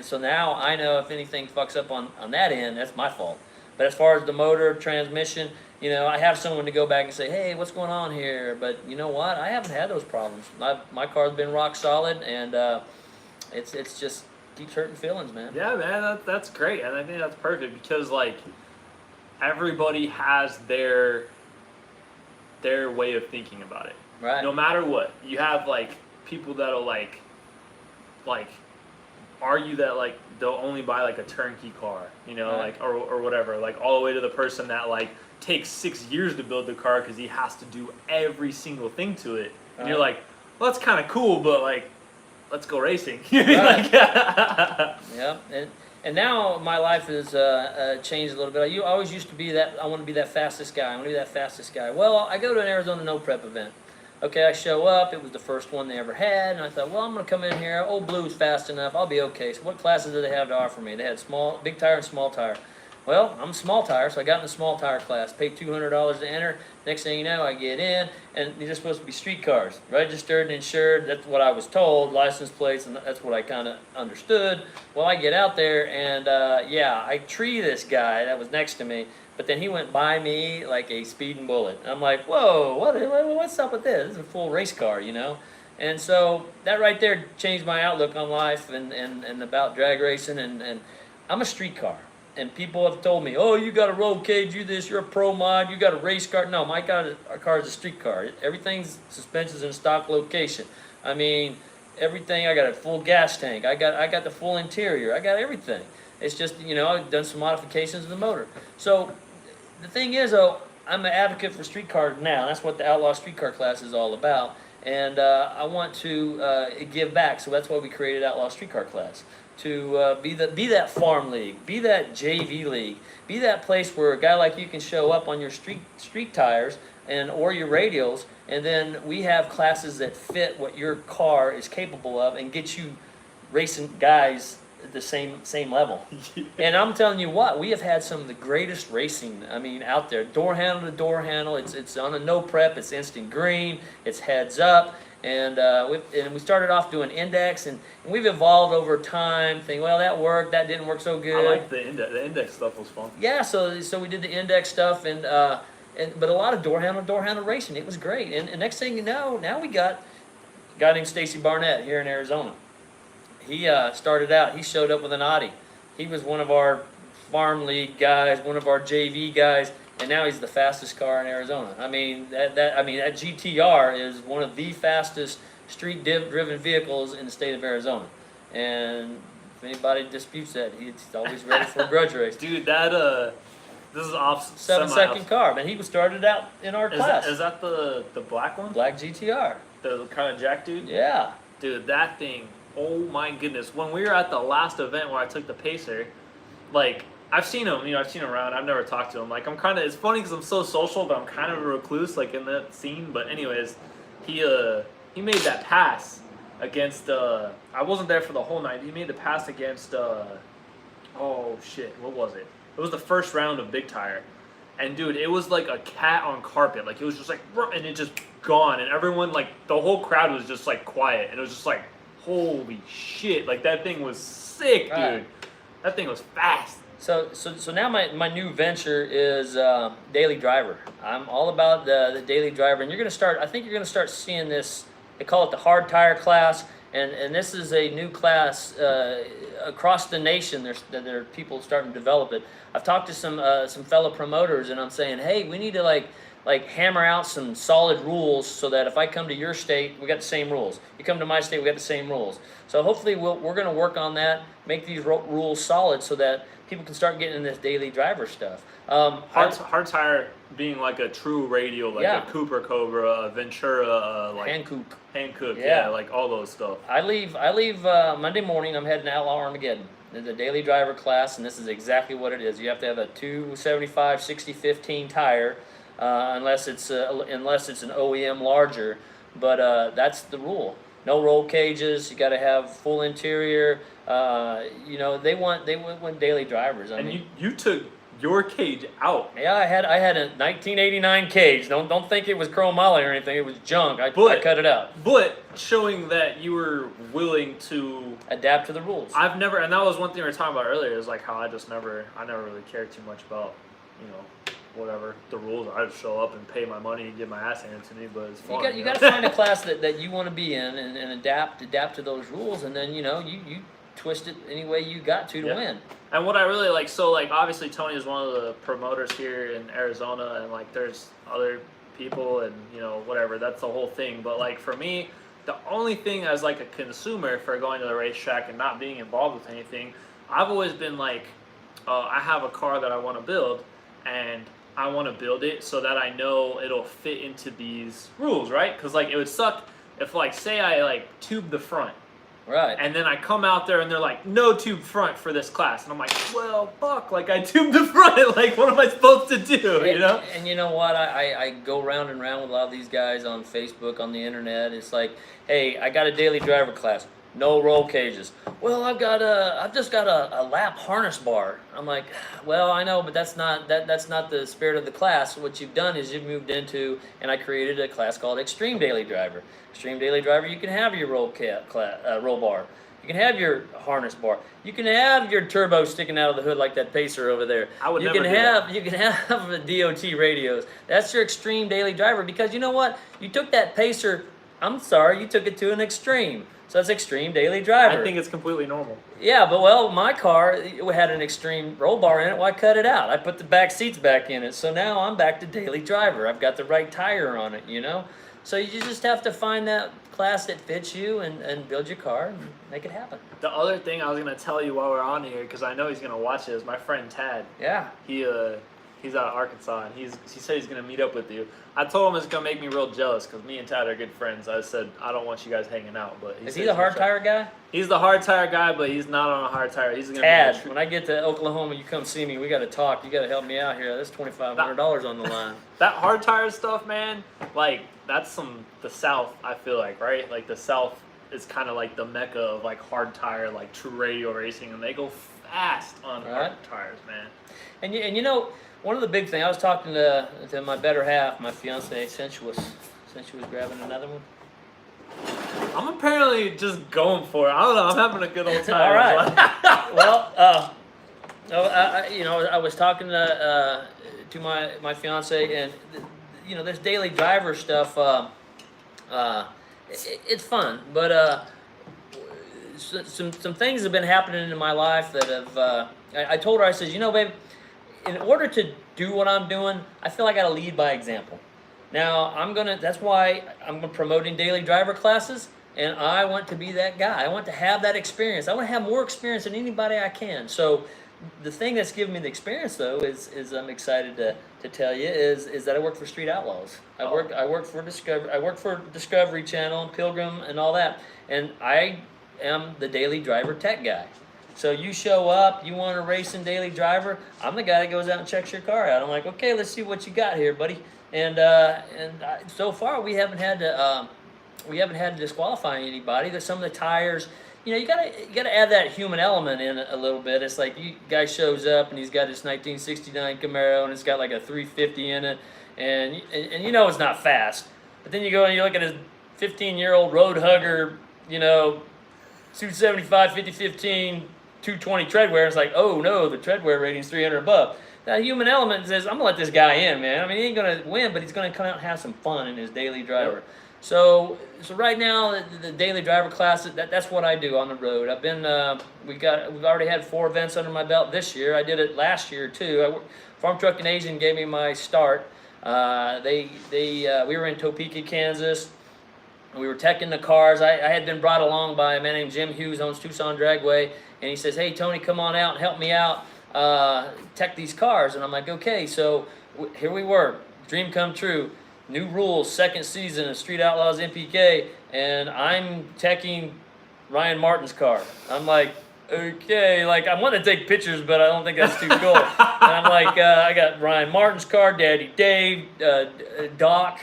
so now I know if anything fucks up on that end, that's my fault. But as far as the motor, transmission, I have someone to go back and say, hey, what's going on here? But you know what? I haven't had those problems. My car's been rock solid, and it's just, keeps hurting feelings, man. Yeah, man, that's great, and I think that's perfect because like everybody has their way of thinking about it. Right. No matter what, you have like people that'll like argue that like they'll only buy like a turnkey car, you know, Right. like or whatever, like all the way to the person that like takes 6 years to build the car because he has to do every single thing to it, and you're Right. like, well, that's kind of cool, but like, let's go racing. Right. Like, Yeah, and now my life has changed a little bit. I always used to be that. I want to be that fastest guy. I want to be that fastest guy. Well, I go to an Arizona no prep event. Okay, I show up. It was the first one they ever had, and I thought, well, I'm going to come in here. Old Blue's fast enough. I'll be okay. So what classes do they have to offer me? They had big tire and small tire. Well, I'm a small tire, so I got in the small tire class. Paid $200 to enter. Next thing you know, I get in, and these are supposed to be street cars, registered and insured. That's what I was told, license plates, and that's what I kind of understood. Well, I get out there, and yeah, I tree this guy that was next to me, but then he went by me like a speeding bullet. I'm like, whoa, what's up with this? This is a full race car, you know? And so that right there changed my outlook on life and about drag racing, and I'm a street car. And people have told me, oh, you got a roll cage, you this, you're a pro mod, you got a race car. No, our car is a street car. Everything's suspensions in a stock location. I mean, everything. I got a full gas tank. I got the full interior. I got everything. It's just, you know, I've done some modifications of the motor. So the thing is, though, I'm an advocate for street cars now. That's what the Outlaw Street Car class is all about. And I want to give back. So that's why we created Outlaw Street Car class. To be that farm league, be that JV league, be that place where a guy like you can show up on your street tires or your radials, and then we have classes that fit what your car is capable of and get you racing guys at the same level. And I'm telling you what, we have had some of the greatest racing, I mean, out there. Door handle to door handle, it's on a no prep, it's instant green, it's heads up. And we started off doing index, and we've evolved over time. Thinking, well, that worked, that didn't work so good. I like the index. The index stuff was fun. Yeah, so we did the index stuff, but a lot of door handle racing. It was great. And next thing you know, now we got a guy named Stacy Barnett here in Arizona. He started out. He showed up with an Audi. He was one of our farm league guys, one of our JV guys. And now he's the fastest car in Arizona. I mean, that GTR is one of the fastest street-driven vehicles in the state of Arizona. And if anybody disputes that, he's always ready for a grudge race. Dude, this is off 7-second car, man. He was started out in our class. Is that the black one? Black GTR. The kind of jack dude? Yeah. Dude, that thing, oh my goodness. When we were at the last event where I took the Pacer, like, I've seen him, I've seen him around. I've never talked to him. Like, it's funny because I'm so social, but I'm kind of a recluse, like, in that scene. But anyways, he made that pass against, I wasn't there for the whole night. He made the pass against, oh shit, what was it? It was the first round of Big Tire. And dude, it was like a cat on carpet. Like, it was just like, and it just gone. And everyone, like, the whole crowd was just like quiet. And it was just like, holy shit. Like, that thing was sick, dude. Right. That thing was fast. So now my new venture is daily driver. I'm all about the daily driver, and I think you're gonna start seeing this. They call it the hard tire class, and this is a new class across the nation. There are people starting to develop it. I've talked to some fellow promoters, and I'm saying, hey, we need to like hammer out some solid rules so that if I come to your state, we got the same rules. You come to my state, we got the same rules. So hopefully we're going to work on that, make these rules solid so that people can start getting in this daily driver stuff. Hard tire being like a true radial, like a Cooper Cobra, a Ventura, like Hankook, yeah, like all those stuff. I leave Monday morning. I'm heading to Outlaw Armageddon. There's a daily driver class, and this is exactly what it is. You have to have a 275 60/15 tire. Unless it's an OEM larger, but that's the rule. No roll cages. You got to have full interior. They want daily drivers. I mean, you took your cage out. Yeah, I had a 1989 cage. Don't think it was chromoly or anything. It was junk. I cut it out. But showing that you were willing to adapt to the rules. And that was one thing we were talking about earlier. Is like how I never really cared too much about, whatever the rules are. I just show up and pay my money and get my ass handed to me, but it's fun. You got to find a class that you want to be in and adapt to those rules, and then you twist it any way you got to win. And what I really like, so like obviously Tony is one of the promoters here in Arizona, and like there's other people and whatever, that's the whole thing. But like for me, the only thing as like a consumer for going to the racetrack and not being involved with anything, I've always been like, I have a car that I want to build, and I want to build it so that I know it'll fit into these rules, right? Because like it would suck if like say I like tube the front. Right. And then I come out there and they're like, no tube front for this class. And I'm like, well, fuck, like I tubed the front. Like, what am I supposed to do, you know? And you know what? I go round and round with a lot of these guys on Facebook, on the internet. It's like, hey, I got a daily driver class. No roll cages. Well, I've just got a lap harness bar. I'm like, well, I know, but that's not the spirit of the class. What you've done is you've moved into, and I created a class called Extreme Daily Driver. Extreme Daily Driver, you can have your roll bar. You can have your harness bar. You can have your turbo sticking out of the hood like that Pacer over there. I would you never can do have that. You can have the DOT radios. That's your Extreme Daily Driver, because you know what? You took that Pacer. I'm sorry, you took it to an extreme. So that's Extreme Daily Driver. I think it's completely normal. Yeah, but well, my car had an extreme roll bar in it. Why cut it out? I put the back seats back in it. So now I'm back to Daily Driver. I've got the right tire on it, So you just have to find that class that fits you and build your car and make it happen. The other thing I was going to tell you while we're on here, because I know he's going to watch this, my friend Tad. Yeah. He's out of Arkansas, and he said he's going to meet up with you. I told him it's going to make me real jealous because me and Tad are good friends. I said, I don't want you guys hanging out. But Is he the hard tire guy? He's the hard tire guy, but he's not on a hard tire. He's going to Tad, when I get to Oklahoma, you come see me. We got to talk. You got to help me out here. There's $2,500 on the line. That hard tire stuff, man, like, that's the South, I feel like, right? Like, the South is kind of like the mecca of, like, hard tire, like, true radio racing, and they go fast on hard tires, man. And one of the big things, I was talking to my better half, my fiance, since she was grabbing another one. I'm apparently just going for it. I don't know. I'm having a good old time. All right. Well, I was talking to my fiance, and this daily driver stuff. It's fun, but some things have been happening in my life that have. I told her, I said, babe, in order to do what I'm doing, I feel I got to lead by example. Now, that's why I'm promoting daily driver classes, and I want to be that guy. I want to have that experience. I want to have more experience than anybody I can. So the thing that's given me the experience, though, is I'm excited to tell you, is that I work for Street Outlaws. I work for Discovery Channel, Pilgrim, and all that, and I am the daily driver tech guy. So you show up, you want to race in daily driver, I'm the guy that goes out and checks your car out. I'm like, okay, let's see what you got here, buddy. And so far we haven't had to disqualify anybody. There's some of the tires, you gotta add that human element in a little bit. It's like guy shows up and he's got his 1969 Camaro and it's got like a 350 in it, and it's not fast. But then you go and you look at his 15-year-old road hugger, 275, 5015, 220 treadwear. It's like, oh no, the treadwear rating's 300 above. That human element says, I'm gonna let this guy in, man. I mean, he ain't gonna win, but he's gonna come out and have some fun in his daily driver. Yep. So right now, the daily driver class, that's what I do on the road. I've been, we've already had 4 events under my belt this year. I did it last year too. Farm Truck and Asian gave me my start. We were in Topeka, Kansas. We were teching the cars. I had been brought along by a man named Jim Hughes, owns Tucson Dragway, and he says, hey, Tony, come on out and help me out, tech these cars. And I'm like, okay. So here we were, dream come true. New rules, second season of Street Outlaws MPK, and I'm teching Ryan Martin's car. I'm like, okay, like I want to take pictures, but I don't think that's too cool. And I'm like, I got Ryan Martin's car, Daddy Dave, Doc,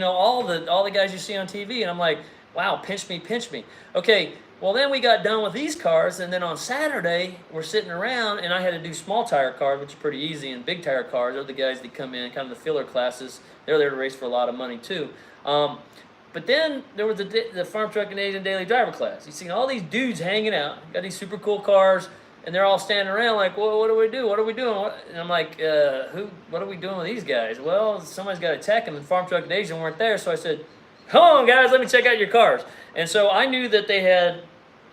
all the guys you see on TV, and I'm like, wow, pinch me. Okay, well then we got done with these cars, and then on Saturday we're sitting around, and I had to do small tire cars, which is pretty easy, and big tire cars are the guys that come in, kind of the filler classes. They're there to race for a lot of money too. But then there was the Farm Truck and Asian Daily Driver class. You see all these dudes hanging out, got these super cool cars, and they're all standing around like, well, what do we do? What are we doing? And I'm like, what are we doing with these guys? Well, somebody's got to tech them, and Farm Truck and Asian weren't there, so I said, come on, guys, let me check out your cars. And so I knew that they had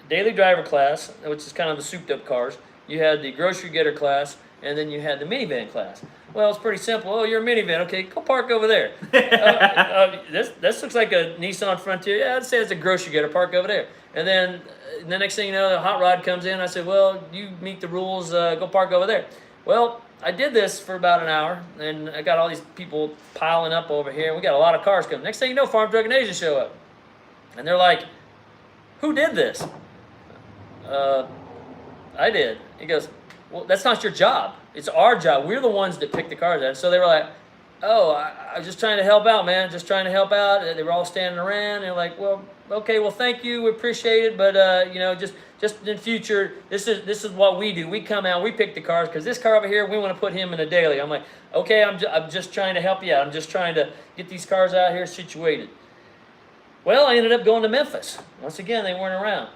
daily driver class, which is kind of the souped up cars. You had the grocery getter class, and then you had the minivan class. Well, it's pretty simple. Oh, you're a minivan. Okay, go park over there. This looks like a Nissan Frontier. Yeah, I'd say it's a grocery getter. Park over there. And then the next thing you know, the hot rod comes in. I said, well, you meet the rules. Go park over there. Well, I did this for about an hour, and I got all these people piling up over here. We got a lot of cars coming. Next thing you know, Farm Truck and Asia show up. And they're like, who did this? I did. He goes, well, that's not your job. It's our job. We're the ones that pick the cars out. And so they were like, oh, I was just trying to help out, man. Just trying to help out. They were all standing around. And they're like, well, okay, well, thank you. We appreciate it. But, just in future, this is what we do. We come out, we pick the cars, because this car over here, we want to put him in a daily. I'm like, okay, I'm just trying to help you out. I'm just trying to get these cars out here situated. Well, I ended up going to Memphis. Once again, they weren't around.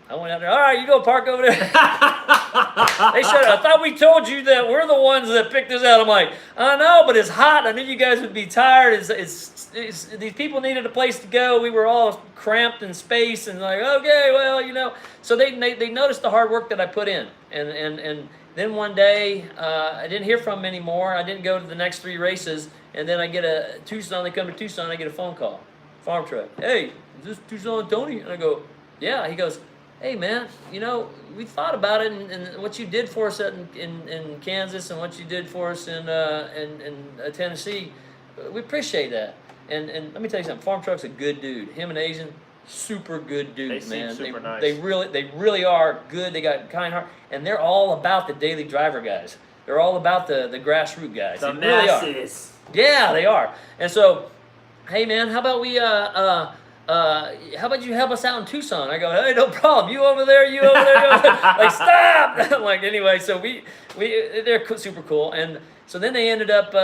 I went out there. All right, you go park over there. They said, I thought we told you that we're the ones that picked this out. I'm like, I know, but it's hot. I knew you guys would be tired. It's these people needed a place to go. We were all cramped in space, and like, okay, well, So they noticed the hard work that I put in, and then one day I didn't hear from them anymore. I didn't go to the next 3 races, and then I get a Tucson. They come to Tucson. I get a phone call, Farm Truck. Hey, is this Tucson Tony? And I go, yeah. He goes, hey man, we thought about it, and what you did for us in Kansas, and what you did for us in Tennessee, we appreciate that. And let me tell you something, Farm Truck's a good dude. Him and Asian, super good dudes, man. Seem super nice. They really are good. They got kind heart, and they're all about the daily driver guys. They're all about the grassroots guys. The they really masses. are. Yeah, they are. And so, hey man, how about we how about you help us out in Tucson? I go, hey, no problem. You over there, you over there, you over there. Like, stop! Like, anyway, so they're super cool. And so then they ended up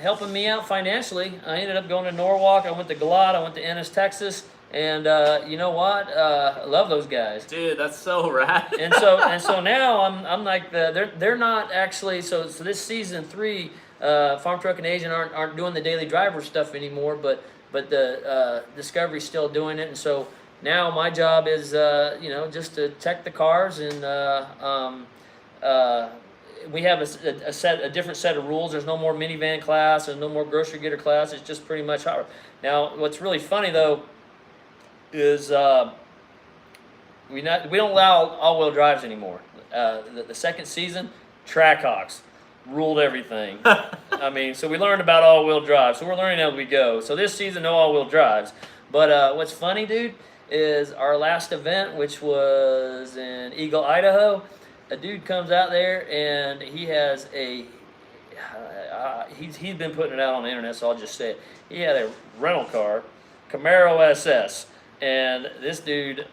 helping me out financially. I ended up going to Norwalk. I went to Galot. I went to Ennis, Texas. And you know what? I love those guys. Dude, that's so rad. and so now I'm like they're not actually so this season 3 Farm Truck and Asian aren't doing the daily driver stuff anymore, but the Discovery's still doing it. And so now my job is just to check the cars, and we have a different set of rules. There's no more minivan class, there's no more grocery getter class. It's just pretty much hard. Now what's really funny though is we don't allow all-wheel drives anymore. The second season, Trackhawks ruled everything. I mean, so we learned about all-wheel drive. So we're learning as we go. So this season, no all-wheel drives. But what's funny, dude, is our last event, which was in Eagle, Idaho, a dude comes out there and he has he's been putting it out on the internet, so I'll just say it. He had a rental car, Camaro SS, and this dude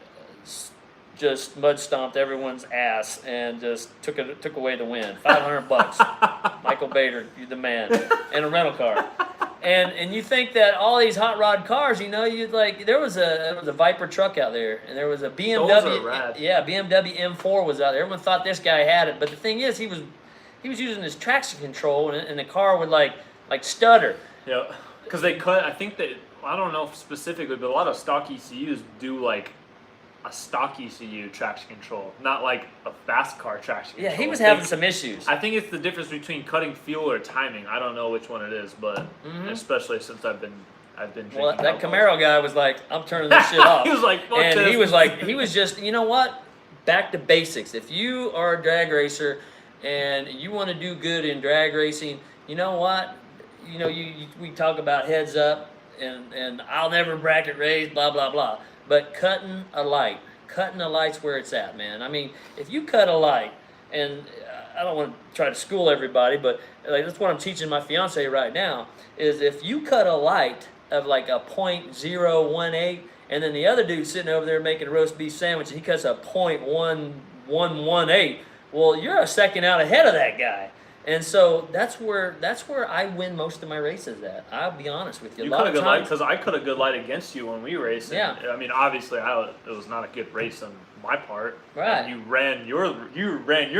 just mud stomped everyone's ass and just took away the win. $500. Michael Bader, you're the man, and a rental car. And you think that all these hot rod cars, you'd like, there was a Viper truck out there, and there was a BMW. Those are rad. Yeah, BMW M4 was out there. Everyone thought this guy had it, but the thing is, he was using his traction control, and the car would like stutter. Yeah, because they cut. I think that, I don't know specifically, but a lot of stock ECUs do like a stock ECU traction control, not like a fast car traction control. Yeah, he was having some issues. I think it's the difference between cutting fuel or timing. I don't know which one it is, but especially since I've been drinking. Well, that Camaro guy was like, I'm turning this shit off. He was like, fuck and this. he was just, you know what? Back to basics. If you are a drag racer and you want to do good in drag racing, you know what? We talk about heads up and I'll never bracket race, blah, blah, blah. But cutting a light's where it's at, man. I mean, if you cut a light, and I don't want to try to school everybody, but like that's what I'm teaching my fiance right now, is if you cut a light of like a .018, and then the other dude sitting over there making a roast beef sandwich, and he cuts a .1118, well, you're a second out ahead of that guy. And so that's where I win most of my races at. I'll be honest with you. You cut a good light, because I cut a good light against you when we raced. Yeah. I mean, obviously, it was not a good race on my part. Right. And you ran your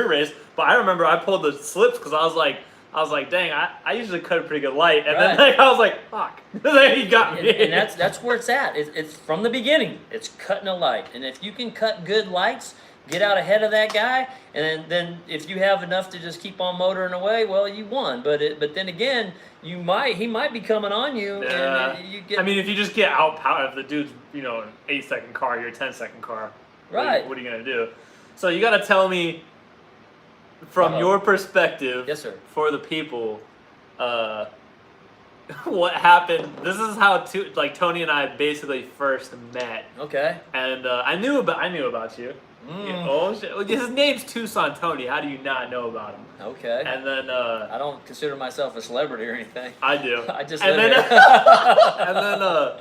race, but I remember I pulled the slips because I was like, I was like, dang, I usually cut a pretty good light, and Right. then like, I was like, fuck, then he got me. And that's where it's at. It's from the beginning. It's cutting a light, and if you can cut good lights, get out ahead of that guy, and then if you have enough to just keep on motoring away, well, you won. But then again, he might be coming on you, Yeah. and you get. I mean, if you just get outpowered, if the dude's an 8-second car, you're a 10-second car. Right. What are you gonna do? So you got to tell me, from your perspective, Yes, sir. for the people, what happened. This is how Tony and I basically first met, Okay. and I knew about you. Yeah, oh shit! Well, his name's Tucson Tony. How do you not know about him? Okay. And then I don't consider myself a celebrity or anything. I do. I just and live then here. and then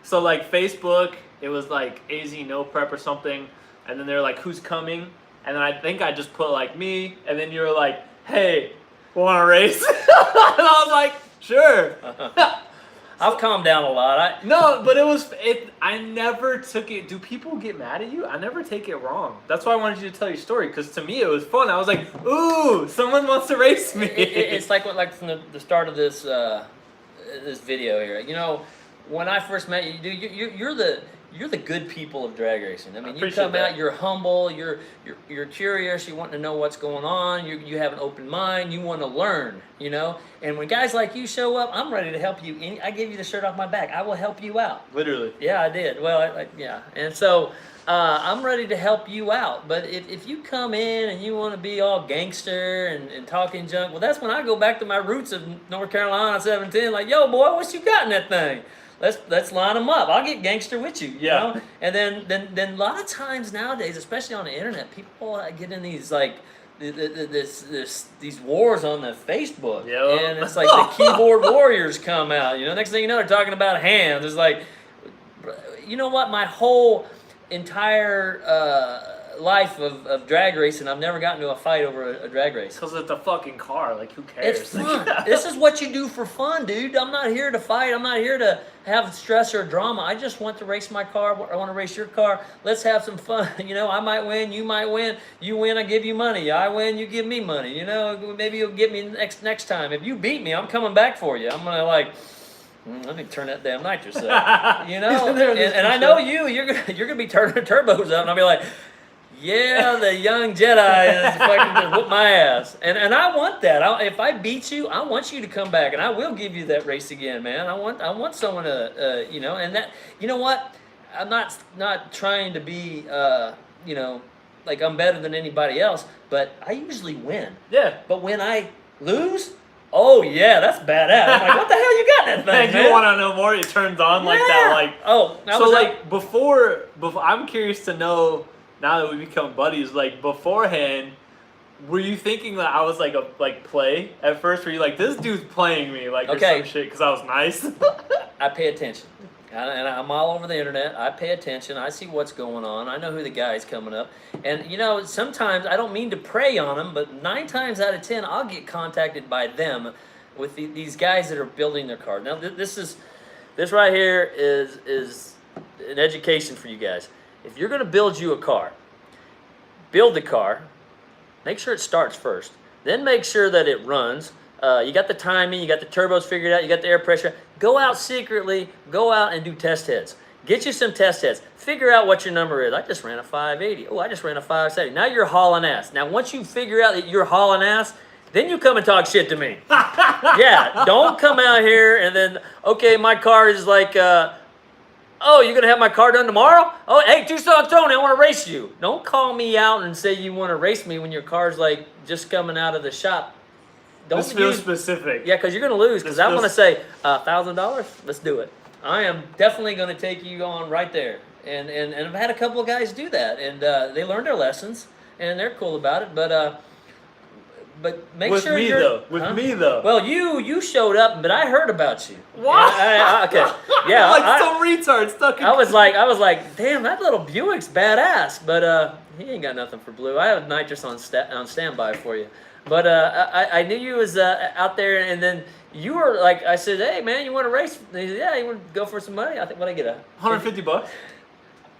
so like Facebook, it was like AZ No Prep or something, and then they're like, who's coming? And then I think I just put like me, and then you were like, hey, want to race? And I was like, sure. I've calmed down a lot. No, but I never took it. Do people get mad at you? I never take it wrong. That's why I wanted you to tell your story, because to me it was fun. I was like, ooh, someone wants to race me. It's like from the start of this this video here. You know, when I first met you, dude, you're the good people of drag racing. I mean, you come out, you're humble, you're curious, you want to know what's going on, you have an open mind, you want to learn, you know. And when guys like you show up, I'm ready to help you. I gave you the shirt off my back. I will help you out. Literally. Yeah, I did. Well, yeah. And so I'm ready to help you out. But if you come in and you want to be all gangster and talking junk, well, that's when I go back to my roots of North Carolina 710. Like, yo, boy, what you got in that thing? Let's line them up. I'll get gangster with you. You know? And then a lot of times nowadays, especially on the internet, people get in these like these wars on the Facebook, and it's like the keyboard warriors come out. You know, next thing you know, they're talking about hands. It's like, you know what? My whole entire life of drag racing, I've never gotten into a fight over a drag race. Because it's a fucking car. Like, who cares? It's fun. This is what you do for fun, dude. I'm not here to fight. I'm not here to have stress or drama. I just want to race my car. I want to race your car. Let's have some fun. You know, I might win. You might win. You win, I give you money. I win, you give me money. You know, maybe you'll get me next time. If you beat me, I'm coming back for you. I'm going to like... let me turn that damn nitrous up. You know? and I know you're gonna be turning turbos up, and I'll be like... yeah, the young Jedi is fucking just whoop my ass, and I want that. If I beat you, I want you to come back, and I will give you that race again, man. I want someone to, you know, and that, you know what? I'm not trying to be, you know, like I'm better than anybody else, but I usually win. Yeah. But when I lose, oh yeah, that's badass. I'm like, what the hell you got in that thing, man? You want to know more? It turns on like that, like. Oh, that so was like before, I'm curious to know. Now that we become buddies, like beforehand, were you thinking that I was like a play at first? Were you like, this dude's playing me, like, or some shit because I was nice? I pay attention, and I'm all over the internet. I pay attention. I see what's going on. I know who the guy's coming up, and you know, sometimes I don't mean to prey on them, but 9 times out of 10, I'll get contacted by them with these guys that are building their car. Now, this right here is an education for you guys. If you're going to build you a car, build the car, make sure it starts first. Then make sure that it runs. You got the timing, you got the turbos figured out, you got the air pressure. Go out secretly, go out and do test heads. Get you some test heads. Figure out what your number is. I just ran a 580. Oh, I just ran a 570. Now you're hauling ass. Now once you figure out that you're hauling ass, then you come and talk shit to me. Yeah, don't come out here and then, okay, my car is like... oh, you're going to have my car done tomorrow? Oh, hey, Tucson Tony, I want to race you. Don't call me out and say you want to race me when your car's like just coming out of the shop. Don't this feels specific. Yeah, because you're going to lose. Because I want to say, $1,000, let's do it. I am definitely going to take you on right there. And I've had a couple of guys do that. And they learned their lessons. And they're cool about it. But make with sure me you're... though. With me though. Well, you showed up, but I heard about you. What? Okay. Yeah. Like some retard stuck in... I was like, damn, that little Buick's badass. But he ain't got nothing for blue. I have nitrous on standby for you. But I knew you was out there, and then you were like, I said, hey man, you want to race? And he said, yeah, you want to go for some money? I think what I get $150.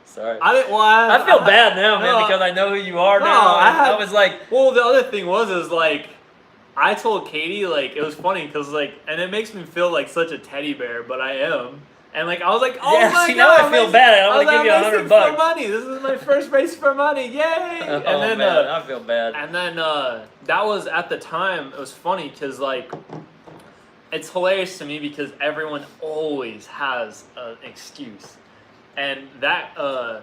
Sorry. I didn't. Well, I feel bad now, man, because I know who you are now. I was like, well, the other thing was like, I told Katie, like, it was funny because, like, and it makes me feel like such a teddy bear, but I am. And, like, I was like, oh Yeah, my see, God. now I feel bad. I was want to give you I'm racing $100. for money. This is my first race for money. Yay. Oh, And then, man, I feel bad. And then that was, at the time, it was funny because, like, it's hilarious to me because everyone always has an excuse. And that,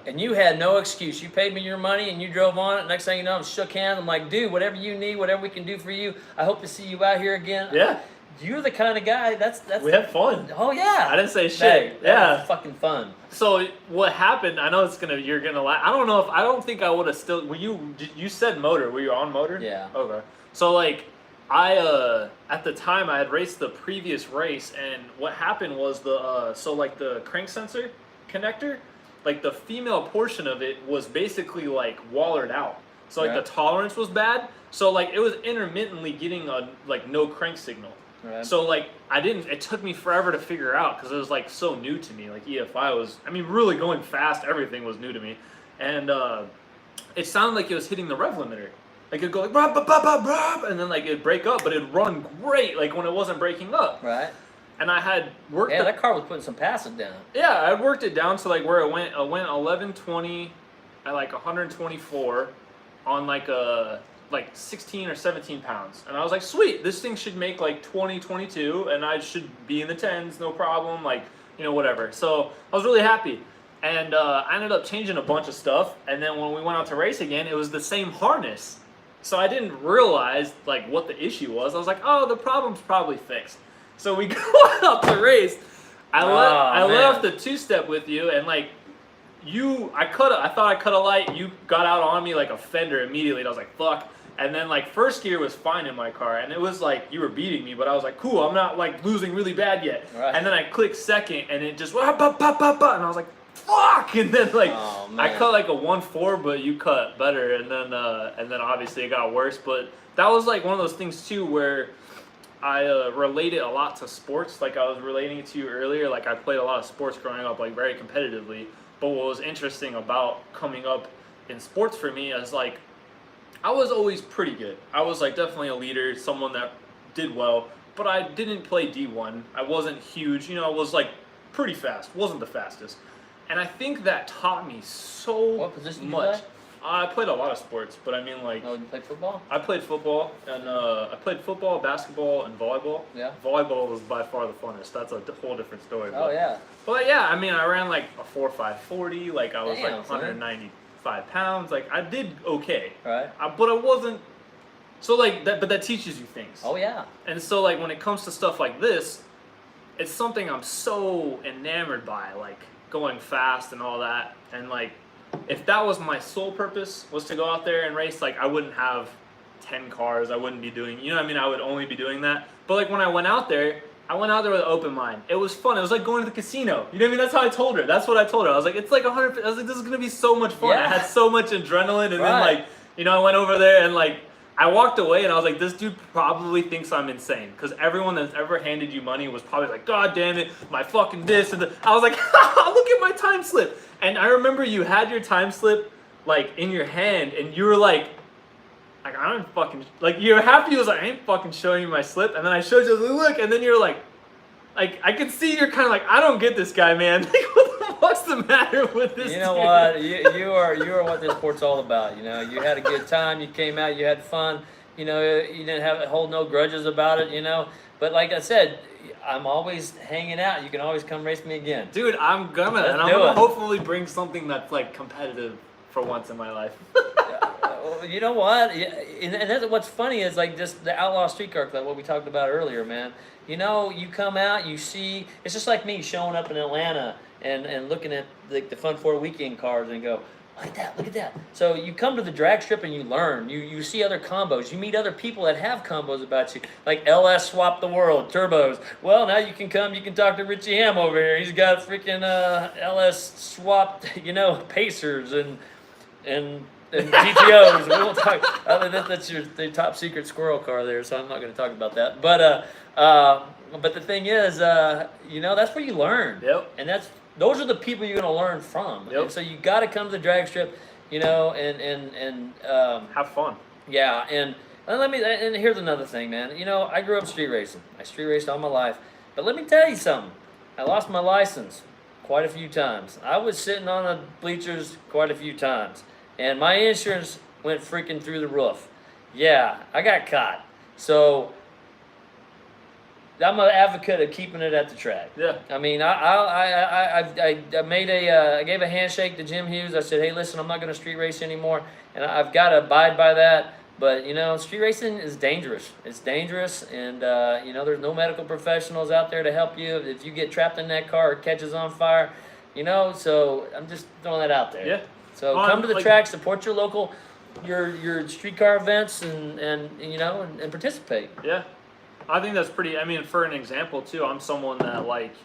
And you had no excuse. You paid me your money and you drove on it. Next thing you know, I'm shook hands. I'm like, dude, whatever you need, whatever we can do for you. I hope to see you out here again. yeah, You're the kind of guy. That's. we had fun. Oh yeah. I didn't say shit. Hey, that Yeah. was fucking fun. So what happened? I know you're gonna laugh. I don't know if I don't think I would have still. Were you said motor? Were you on motor? Yeah. Okay. So like, I at the time I had raced the previous race, and what happened was so like the crank sensor connector, like the female portion of it was basically like wallered out. So like Right. the tolerance was bad. So like it was intermittently getting a like no crank signal. Right. So like it took me forever to figure out because it was like so new to me. Like ep5 was, I mean, really going fast. Everything was new to me, and it sounded like it was hitting the rev limiter. Like it'd go like brab, brab, brab, brab, and then like it'd break up, but it'd run great like when it wasn't breaking up. Right. And I had worked. Yeah, that car was putting some passes down. Yeah, I worked it down to like where it went. I went 1120 at like 124 on like a. Like 16 or 17 pounds, and I was like, sweet, this thing should make like 20, 22, and I should be in the 10s, no problem, like, you know, whatever. So I was really happy, and I ended up changing a bunch of stuff, and then when we went out to race again, it was the same harness, so I didn't realize like what the issue was. I was like, oh, the problem's probably fixed. So we go out to race. I let off the two-step with you, and like I thought I cut a light. You got out on me like a fender immediately, and I was like, fuck. And then like first gear was fine in my car, and it was like you were beating me, but I was like, cool, I'm not like losing really bad yet. Right. And then I clicked second, and it just went and I was like, fuck. And then like I cut like a 1.4, but you cut better, and then obviously it got worse. But that was like one of those things too where I related a lot to sports. Like I was relating it to you earlier. Like I played a lot of sports growing up, like very competitively. But what was interesting about coming up in sports for me is like I was always pretty good. I was like definitely a leader, someone that did well, but I didn't play D1. I wasn't huge, you know, I was like pretty fast, wasn't the fastest. And I think that taught me so What position much. you play? I played a lot of sports, but I mean like Oh, you play football? I played football, and I played football, basketball, and volleyball. Yeah. Volleyball was by far the funnest. That's a whole different story. Oh yeah. But yeah, I mean, I ran like a 4.5 40. Like I was Damn, like son. 195 pounds. Like I did okay. Right. But I wasn't. So like that, but that teaches you things. Oh yeah. And so like when it comes to stuff like this, it's something I'm so enamored by, like going fast and all that. And like, if that was my sole purpose, was to go out there and race, like I wouldn't have 10 cars. I wouldn't be doing, you know what I mean? I would only be doing that. But like when I went out there with an open mind. It was fun. It was like going to the casino. You know what I mean? That's how I told her. That's what I told her. I was like, it's like 100. I was like, this is gonna be so much fun. Yeah. I had so much adrenaline, and then Right. like, you know, I went over there and like, I walked away and I was like, this dude probably thinks I'm insane, because everyone that's ever handed you money was probably like, God damn it, my fucking this and the. I was like, look at my time slip. And I remember you had your time slip like in your hand, and you were like I don't fucking, like, you're happy. You was like, I ain't fucking showing you my slip. And then I showed you, I was like, look, and then you're like I could see you're kind of like, I don't get this guy, man. Like, what the fuck's the matter with this? You know dude? what? You are what this sport's all about. You know, you had a good time. You came out. You had fun. You know, you didn't hold no grudges about it. You know, but like I said, I'm always hanging out. You can always come race me again. Dude, I'm gonna, Let's and I'm do gonna it. hopefully bring something that's like competitive for once in my life. You know what? And that's what's funny is like just the Outlaw Streetcar Club, what we talked about earlier, man. You know, you come out, you see. It's just like me showing up in Atlanta and looking at like the Fun 4 weekend cars and go, look at that, look at that. So you come to the drag strip and you learn. You see other combos. You meet other people that have combos about you. Like LS Swap the World, turbos. Well, now you can come, you can talk to Richie Ham over here. He's got freaking LS Swap, you know, Pacers and GTOs. We won't talk. That's the top secret squirrel car there, so I'm not going to talk about that. But the thing is, you know, that's where you learn. Yep. And those are the people you're going to learn from. Yep. And so you got to come to the drag strip, you know, and Have fun. yeah, and And here's another thing, man. You know, I grew up street racing. I street raced all my life. But let me tell you something. I lost my license quite a few times. I was sitting on the bleachers quite a few times. And my insurance went freaking through the roof. Yeah, I got caught. So I'm an advocate of keeping it at the track. Yeah. I mean, I made I gave a handshake to Jim Hughes. I said, hey, listen, I'm not going to street race anymore, and I've got to abide by that. But you know, street racing is dangerous. It's dangerous, and you know, there's no medical professionals out there to help you if you get trapped in that car or catches on fire. You know, so I'm just throwing that out there. Yeah. So come to the track, support your local, your streetcar events, and you know, and participate. Yeah. I think that's pretty. I mean, for an example too, I'm someone that like,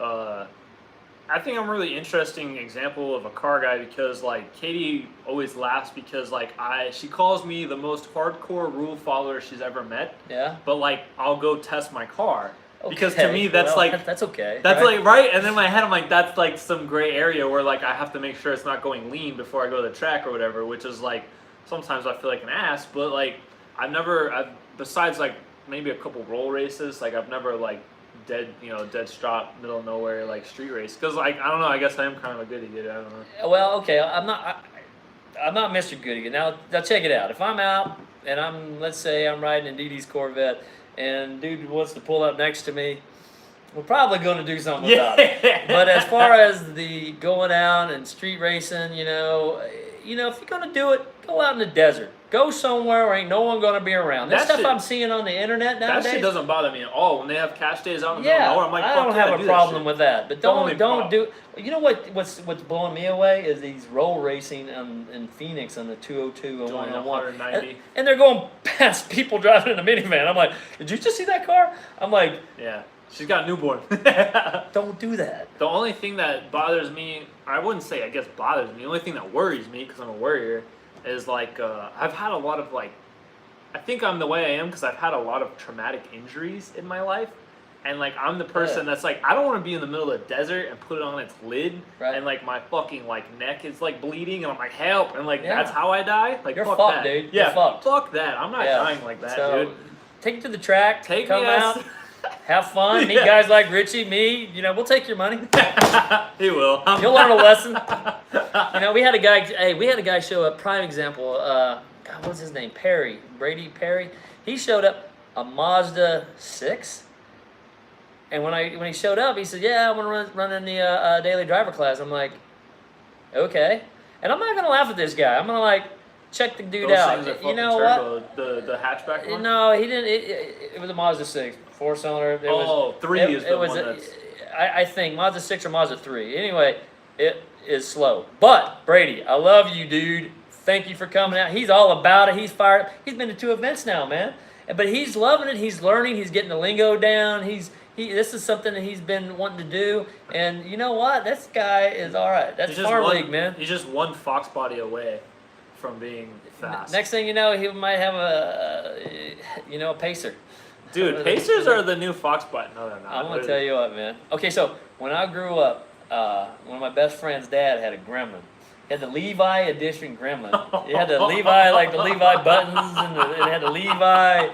I think I'm a really interesting example of a car guy because like Katie always laughs because like she calls me the most hardcore rule follower she's ever met. Yeah. But like I'll go test my car because to me that's that's okay. That's right? like right, and in my head I'm like that's like some gray area where like I have to make sure it's not going lean before I go to the track or whatever, which is like sometimes I feel like an ass, but like I've besides like maybe a couple roll races. Like I've never like dead strop middle of nowhere like street race because like I don't know. I guess I am kind of a goody good. I don't know. Well, okay, I'm not Mr. Goody. Now check it out. If I'm out and let's say I'm riding in DD's Corvette and dude wants to pull up next to me, we're probably going to do something about it. But as far as the going out and street racing, you know, if you're going to do it, go out in the desert. Go somewhere where ain't no one going to be around. That stuff I'm seeing on the internet nowadays. That shit doesn't bother me at all. When they have cash days out in the middle of nowhere, I'm like, I don't have a problem with that. But don't do. You know what's blowing me away is these roll racing in Phoenix on the 202 and 101, and they're going past people driving in a minivan. I'm like, did you just see that car? I'm like, yeah. She's got a newborn. Don't do that. The only thing that bothers me, I wouldn't say I guess bothers me, the only thing that worries me, because I'm a worrier, is like, I've had a lot of like, I think I'm the way I am because I've had a lot of traumatic injuries in my life. And like, I'm the person that's like, I don't want to be in the middle of the desert and put it on its lid. Right. And like, my fucking like neck is like bleeding and I'm like, help. And like, that's how I die. Like, you're fuck fucked, that. dude. Yeah, you're fucked. Fuck that. I'm not dying like that, dude. Take it to the track. Come me out. Have fun. Meet guys like Richie, me. You know, we'll take your money. He will. You'll learn a lesson. You know, we had a guy show up. Prime example. God, what's his name? Brady Perry. He showed up a Mazda 6. And when he showed up, he said, "Yeah, I want to run in the daily driver class." I'm like, "Okay." And I'm not gonna laugh at this guy. I'm gonna like check the dude out. You know what? The hatchback one? No, he didn't. It was a Mazda 6, 4-cylinder. Three is the one that's... I think Mazda 6 or Mazda 3. Anyway, it is slow. But, Brady, I love you, dude. Thank you for coming out. He's all about it. He's fired up. He's been to 2 events now, man. But he's loving it. He's learning. He's getting the lingo down. This is something that he's been wanting to do. And you know what? This guy is all right. That's farm league, man. He's just one Fox body away from being fast. Next thing you know, he might have a pacer. Dude, Pacers are the new Fox button. No, they're not. I'm gonna tell you what, man. Okay, so when I grew up, one of my best friend's dad had a Gremlin. He had the Levi edition Gremlin. It had the Levi, like the Levi buttons, and it had the Levi.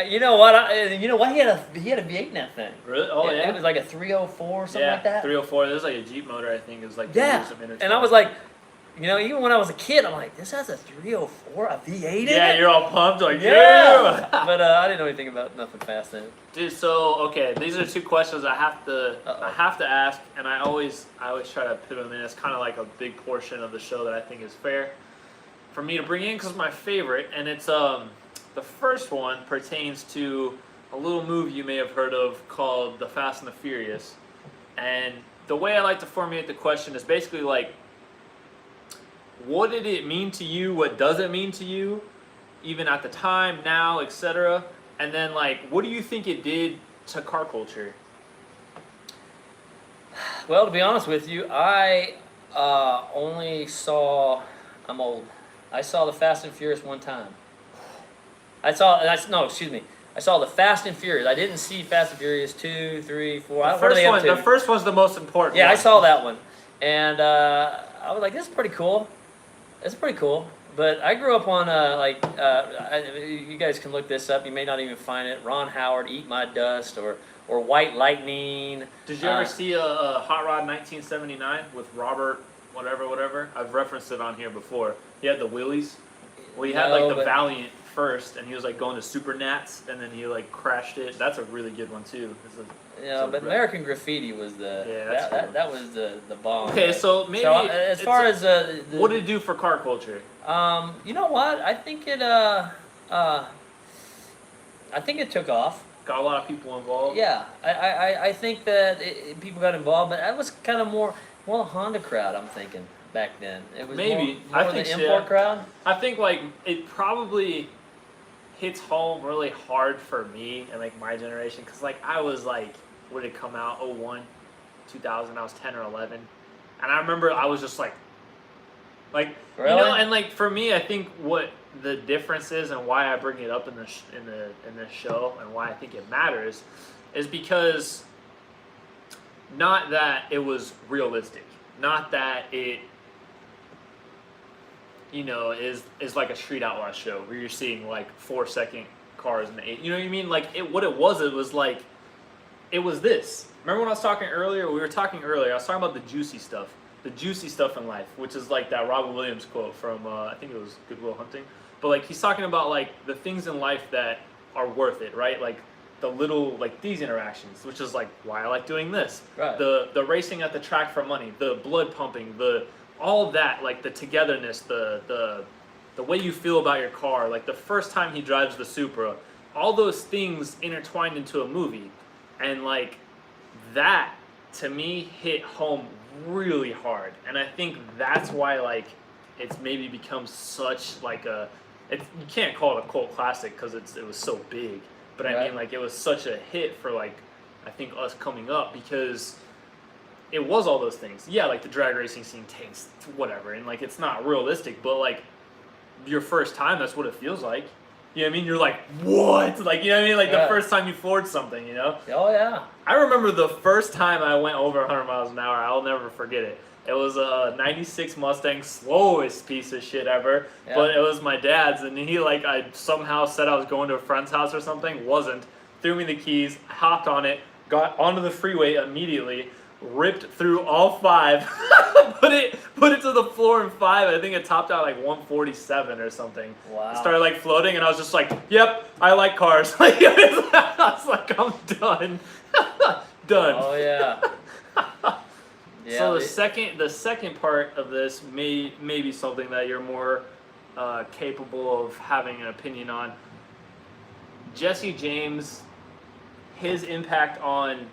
You know what? He had a V8 in that thing. Really? Oh yeah. It was like a 304 or something like that. 304. There's like a Jeep motor, I think, is like. Yeah. And I was like, you know, even when I was a kid, I'm like, this has a 304, a V8 in it? Yeah, you're all pumped, like, yeah. But I didn't know anything about nothing fast then. Dude, so, okay, these are 2 questions I have to ask, and I always try to put them in. It's kind of like a big portion of the show that I think is fair for me to bring in, because it's my favorite, and it's, the first one pertains to a little movie you may have heard of called The Fast and the Furious. And the way I like to formulate the question is basically like, what did it mean to you? What does it mean to you? Even at the time, now, etc. And then, like, what do you think it did to car culture? Well, to be honest with you, I only saw... I'm old. I saw The Fast and Furious one time. I saw The Fast and Furious. I didn't see Fast and Furious 2, 3, 4. The first one's the most important. Yeah, I saw that one. And I was like, this is pretty cool. It's pretty cool. But I grew up on you guys can look this up. You may not even find it. Ron Howard, "Eat My Dust," or "White Lightning." Did you ever see a Hot Rod 1979 with Robert whatever? I've referenced it on here before. He had the wheelies. Well, he had like the Valiant first, and he was like going to Super Nats, and then he like crashed it. That's a really good one too. But American Graffiti was that was the bomb. Okay, so maybe as far as what did it do for car culture? You know what? I think it took off. Got a lot of people involved. Yeah, I think that people got involved, but that was kind of more the Honda crowd. I'm thinking back then it was maybe more I think the import crowd. I think like it probably hits home really hard for me and like my generation because like I was like, would it come out 01, 2000? I was 10 or 11, and I remember I was just like really? You know, and like for me, I think what the difference is and why I bring it up in this show and why I think it matters is because not that it was realistic, not that it is like a Street Outlaw show where you're seeing like 4-second cars in the 8. You know what I mean? Like what it was like it was this. Remember when I was talking earlier? We were talking earlier. I was talking about the juicy stuff in life, which is like that Robin Williams quote from I think it was Good Will Hunting. But like he's talking about like the things in life that are worth it, right? Like the little like these interactions, which is like why I like doing this. Right. The racing at the track for money, the blood pumping, all that, like the togetherness, the way you feel about your car, like the first time he drives the Supra, all those things intertwined into a movie, and like that to me hit home really hard, and I think that's why like it's maybe become such like you can't call it a cult classic because it was so big, but right. I mean like it was such a hit for like I think us coming up because it was all those things. Yeah, like the drag racing scene takes whatever, and like it's not realistic, but like your first time, that's what it feels like. You know what I mean? You're like, what? Like, you know what I mean? Like the first time you forged something, you know? Oh, yeah. I remember the first time I went over 100 miles an hour. I'll never forget it. It was a 96 Mustang, slowest piece of shit ever. Yeah. But it was my dad's, and he like, I somehow said I was going to a friend's house or something. Wasn't. Threw me the keys, hopped on it, got onto the freeway immediately, ripped through all 5, put it to the floor in 5. I think it topped out like 147 or something. Wow. It started like floating, and I was just like, "Yep, I like cars." Like I was like, "I'm done, done." Oh yeah. Yeah. So the second part of this may be something that you're more capable of having an opinion on. Jesse James, his impact on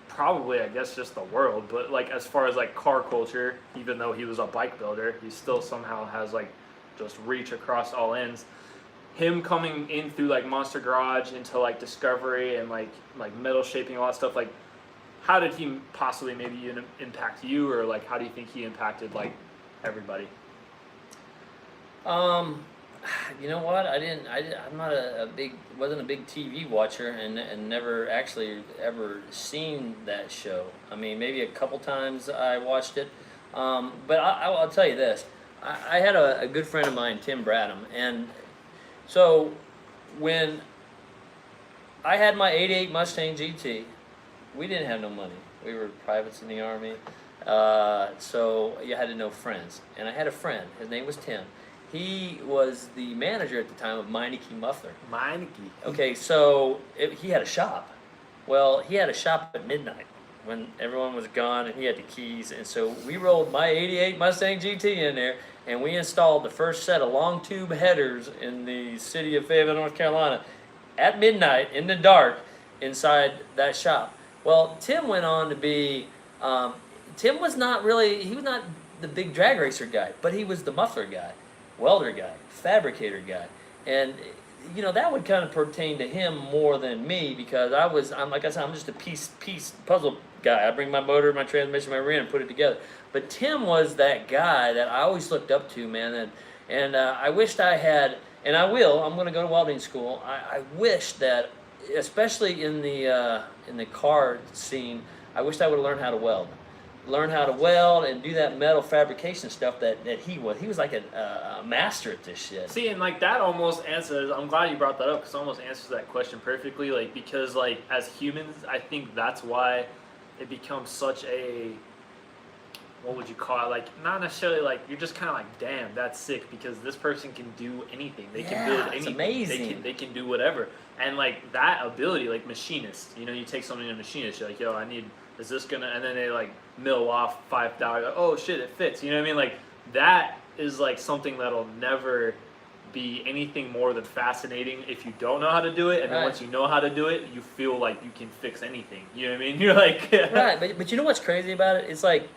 probably, I guess, just the world, but like as far as like car culture, even though he was a bike builder, he still somehow has like just reach across all ends. Him coming in through like Monster Garage into like Discovery and like metal shaping, all that stuff, like how did he possibly maybe impact you, or like how do you think he impacted like everybody? You know what? I'm not wasn't a big TV watcher, and never actually ever seen that show. I mean, maybe a couple times I watched it, but I'll tell you this: I had a good friend of mine, Tim Bradham, and so when I had my '88 Mustang GT, we didn't have no money. We were privates in the Army, so you had to know friends, and I had a friend. His name was Tim. He was the manager at the time of Meineke Muffler. Meineke. Okay, so he had a shop. Well, he had a shop at midnight when everyone was gone, and he had the keys. And so we rolled my '88 Mustang GT in there, and we installed the first set of long tube headers in the city of Fayetteville, North Carolina, at midnight in the dark inside that shop. Well, Tim went on to be. Tim was not really. He was not the big drag racer guy, but he was the muffler guy, welder guy, fabricator guy, and you know that would kind of pertain to him more than me, because I'm like I said, I'm just a piece puzzle guy. I bring my motor, my transmission, my rear, and put it together. But Tim was that guy that I always looked up to, man, and I wished I had, and I will. I'm going to go to welding school. I wish that, especially in the car scene, I wished I would have learned how to weld. learn how to weld and do that metal fabrication stuff that he was. He was like a master at this shit. See, and like that almost answers. I'm glad you brought that up because it almost answers that question perfectly. Like because like as humans, I think that's why it becomes such a, what would you call it? Like not necessarily like you're just kind of like, damn, that's sick because this person can do anything. They can build anything. It's amazing. They can do whatever. And like that ability, like machinist. You know, you take something in a machinist, you're like, yo, I need. Is this gonna? And then they like mill off $5. Like, oh shit, it fits. You know what I mean? Like that is like something that'll never be anything more than fascinating if you don't know how to do it. And then once you know how to do it, you feel like you can fix anything. You know what I mean? You're like right. But you know what's crazy about it? It's like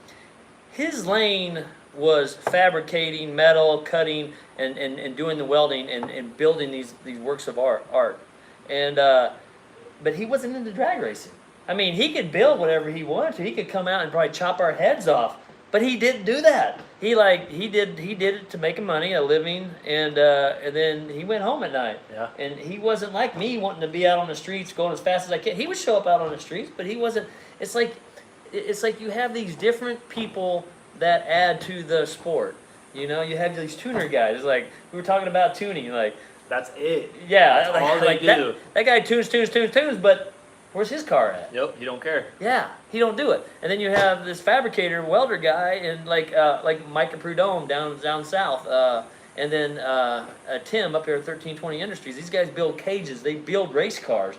his lane was fabricating metal, cutting, and doing the welding and building these works of art. And but he wasn't into drag racing. I mean, he could build whatever he wanted to. He could come out and probably chop our heads off, but he didn't do that. He did it to make a living, and then he went home at night. Yeah. And he wasn't like me, wanting to be out on the streets, going as fast as I can. He would show up out on the streets, but he wasn't. It's like you have these different people that add to the sport. You know, you have these tuner guys. It's like we were talking about tuning. Like that's it. Yeah, that's all they do. That guy tunes, but where's his car at? Yep, he don't care. Yeah, he don't do it. And then you have this fabricator, welder guy, and like Micah Prudhomme down south, and then Tim up here at 1320 Industries. These guys build cages. They build race cars.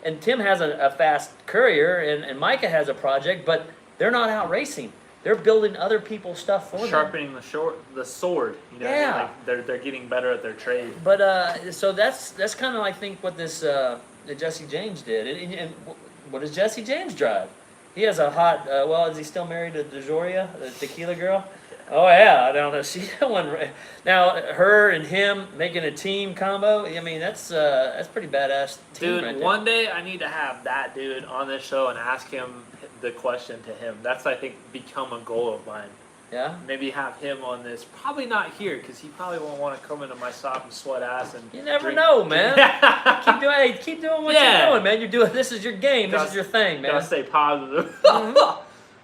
And Tim has a fast Courier, and Micah has a project, but they're not out racing. They're building other people's stuff for them. Sharpening the sword. You know, yeah. Like they're getting better at their trade. But so that's kind of I think what this that Jesse James did. And what does Jesse James drive? He has a hot. Well, is he still married to DeJoria, the tequila girl? Oh yeah, I don't know. She one now. Her and him making a team combo. I mean, that's pretty badass. Team Dude, right there. one day I need to have that dude on this show and ask him the question to him. That's I think become a goal of mine. Yeah. Maybe have him on this. Probably not here because he probably won't want to come into my shop and sweat ass and. You never drink. know, man. keep doing what you're doing, man. You're doing. This is your game. This is your thing, man. Gotta stay positive.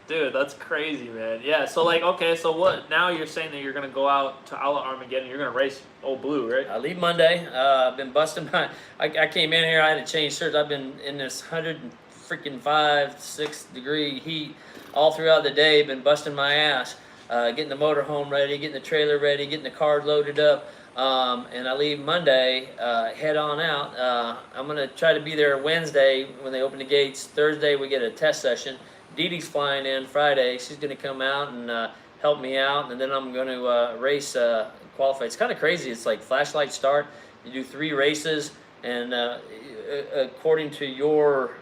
Dude, that's crazy, man. Yeah, so like, okay, so what? Now you're saying that you're gonna go out to Outlaw Armageddon. You're gonna race Old Blue, right? I leave Monday. I've been busting my. I came in here. I had to change shirts. I've been in this 106 degree heat all throughout the day. Been busting my ass, getting the motorhome ready, getting the trailer ready, getting the cars loaded up. And I leave Monday. Head on out. I'm gonna try to be there Wednesday when they open the gates. Thursday we get a test session. Dee Dee's flying in Friday. She's going to come out and help me out, and then I'm going to race, qualify. It's kind of crazy. It's like flashlight start. You do 3 races, and according to your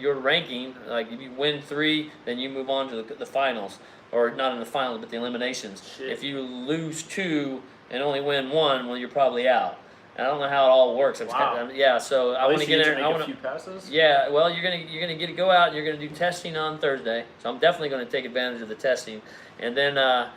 ranking, like if you win 3, then you move on to the finals, or not in the finals, but the eliminations. Shit. If you lose 2 and only win 1, well, you're probably out. I don't know how it all works. Wow. Yeah, so I want to get in. I want a few passes. Yeah, well, you're gonna get to go out and you're gonna do testing on Thursday. So I'm definitely gonna take advantage of the testing, and then I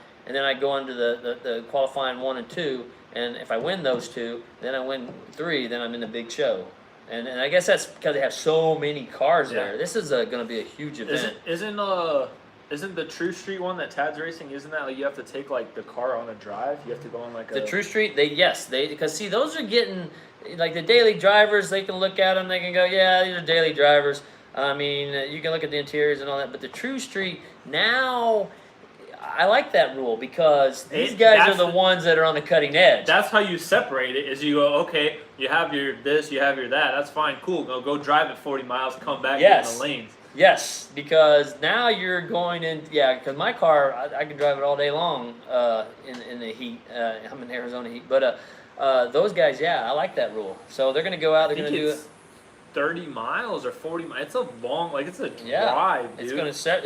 go into the qualifying 1 and 2, and if I win those 2, then I win 3, then I'm in the big show, and I guess that's because they have so many cars there. This is gonna be a huge event. Isn't the True Street one that Tad's racing? Isn't that like you have to take like the car on a drive? You have to go on like the True Street. Because see, those are getting like the daily drivers. They can look at them. They can go, yeah, these are daily drivers. I mean, you can look at the interiors and all that. But the True Street now, I like that rule because these guys are the ones that are on the cutting edge. That's how you separate it. Is you go, okay, you have your this, you have your that. That's fine, cool. Go drive at 40 miles, come back in the lanes. Yes, because now you're going in. Yeah, because my car, I can drive it all day long in the heat. I'm in Arizona heat, but those guys, yeah, I like that rule. So they're going to go out. They're going to do it. 30 miles or 40 miles. It's a long, like it's a drive, dude. It's going to set.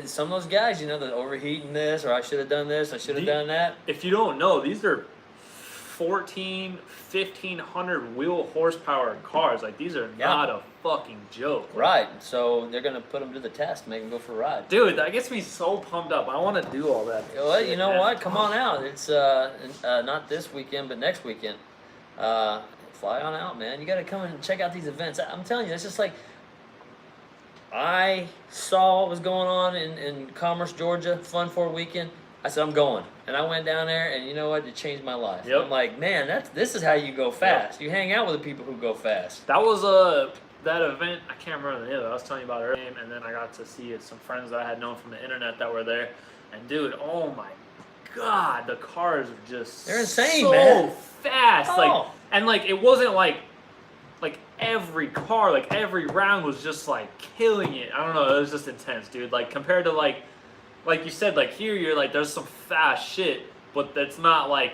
Some of those guys, you know, that overheating this, or I should have done this, I should have done that. If you don't know, these are 1,500 wheel horsepower cars. Like these are not a fucking joke. Right. So they're gonna put them to the test, make them go for a ride. Dude, that gets me so pumped up. I want to do all that. Well, you know what? Come on out. It's not this weekend, but next weekend. Fly on out, man. You got to come and check out these events. I'm telling you, it's just like I saw what was going on in Commerce, Georgia, Fun for a Weekend. I said, I'm going. And I went down there, and you know what? It changed my life. Yep. I'm like, man, this is how you go fast. You hang out with the people who go fast. That was that event. I can't remember the name of it. I was telling you about it earlier, and then I got to see some friends that I had known from the internet that were there. And dude, oh my God, the cars are just They're insane, so man. fast. Oh. Like it wasn't like every car, like every round was just like killing it. I don't know, it was just intense, dude. Like compared to like you said, like here you're like there's some fast shit, but that's not like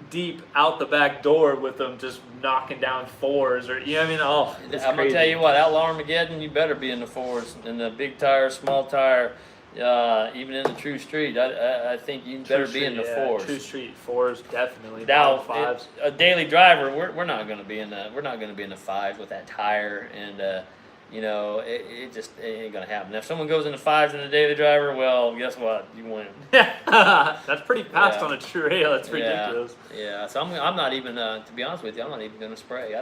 deep out the back door with them just knocking down fours or you know what I mean? Oh, it's I'm crazy. gonna tell you what, Outlaw Armageddon, you better be in the fours, in the big tire, small tire, even in the True Street. I think you better be in the fours. True Street fours definitely. Now, fives. a daily driver, we're not gonna be in the fives with that tire, and you know, it ain't gonna happen. If someone goes in the fives in a daily driver, well, guess what? You win. That's pretty fast on a trail. That's ridiculous. Yeah. So I'm not even to be honest with you, I'm not even gonna spray.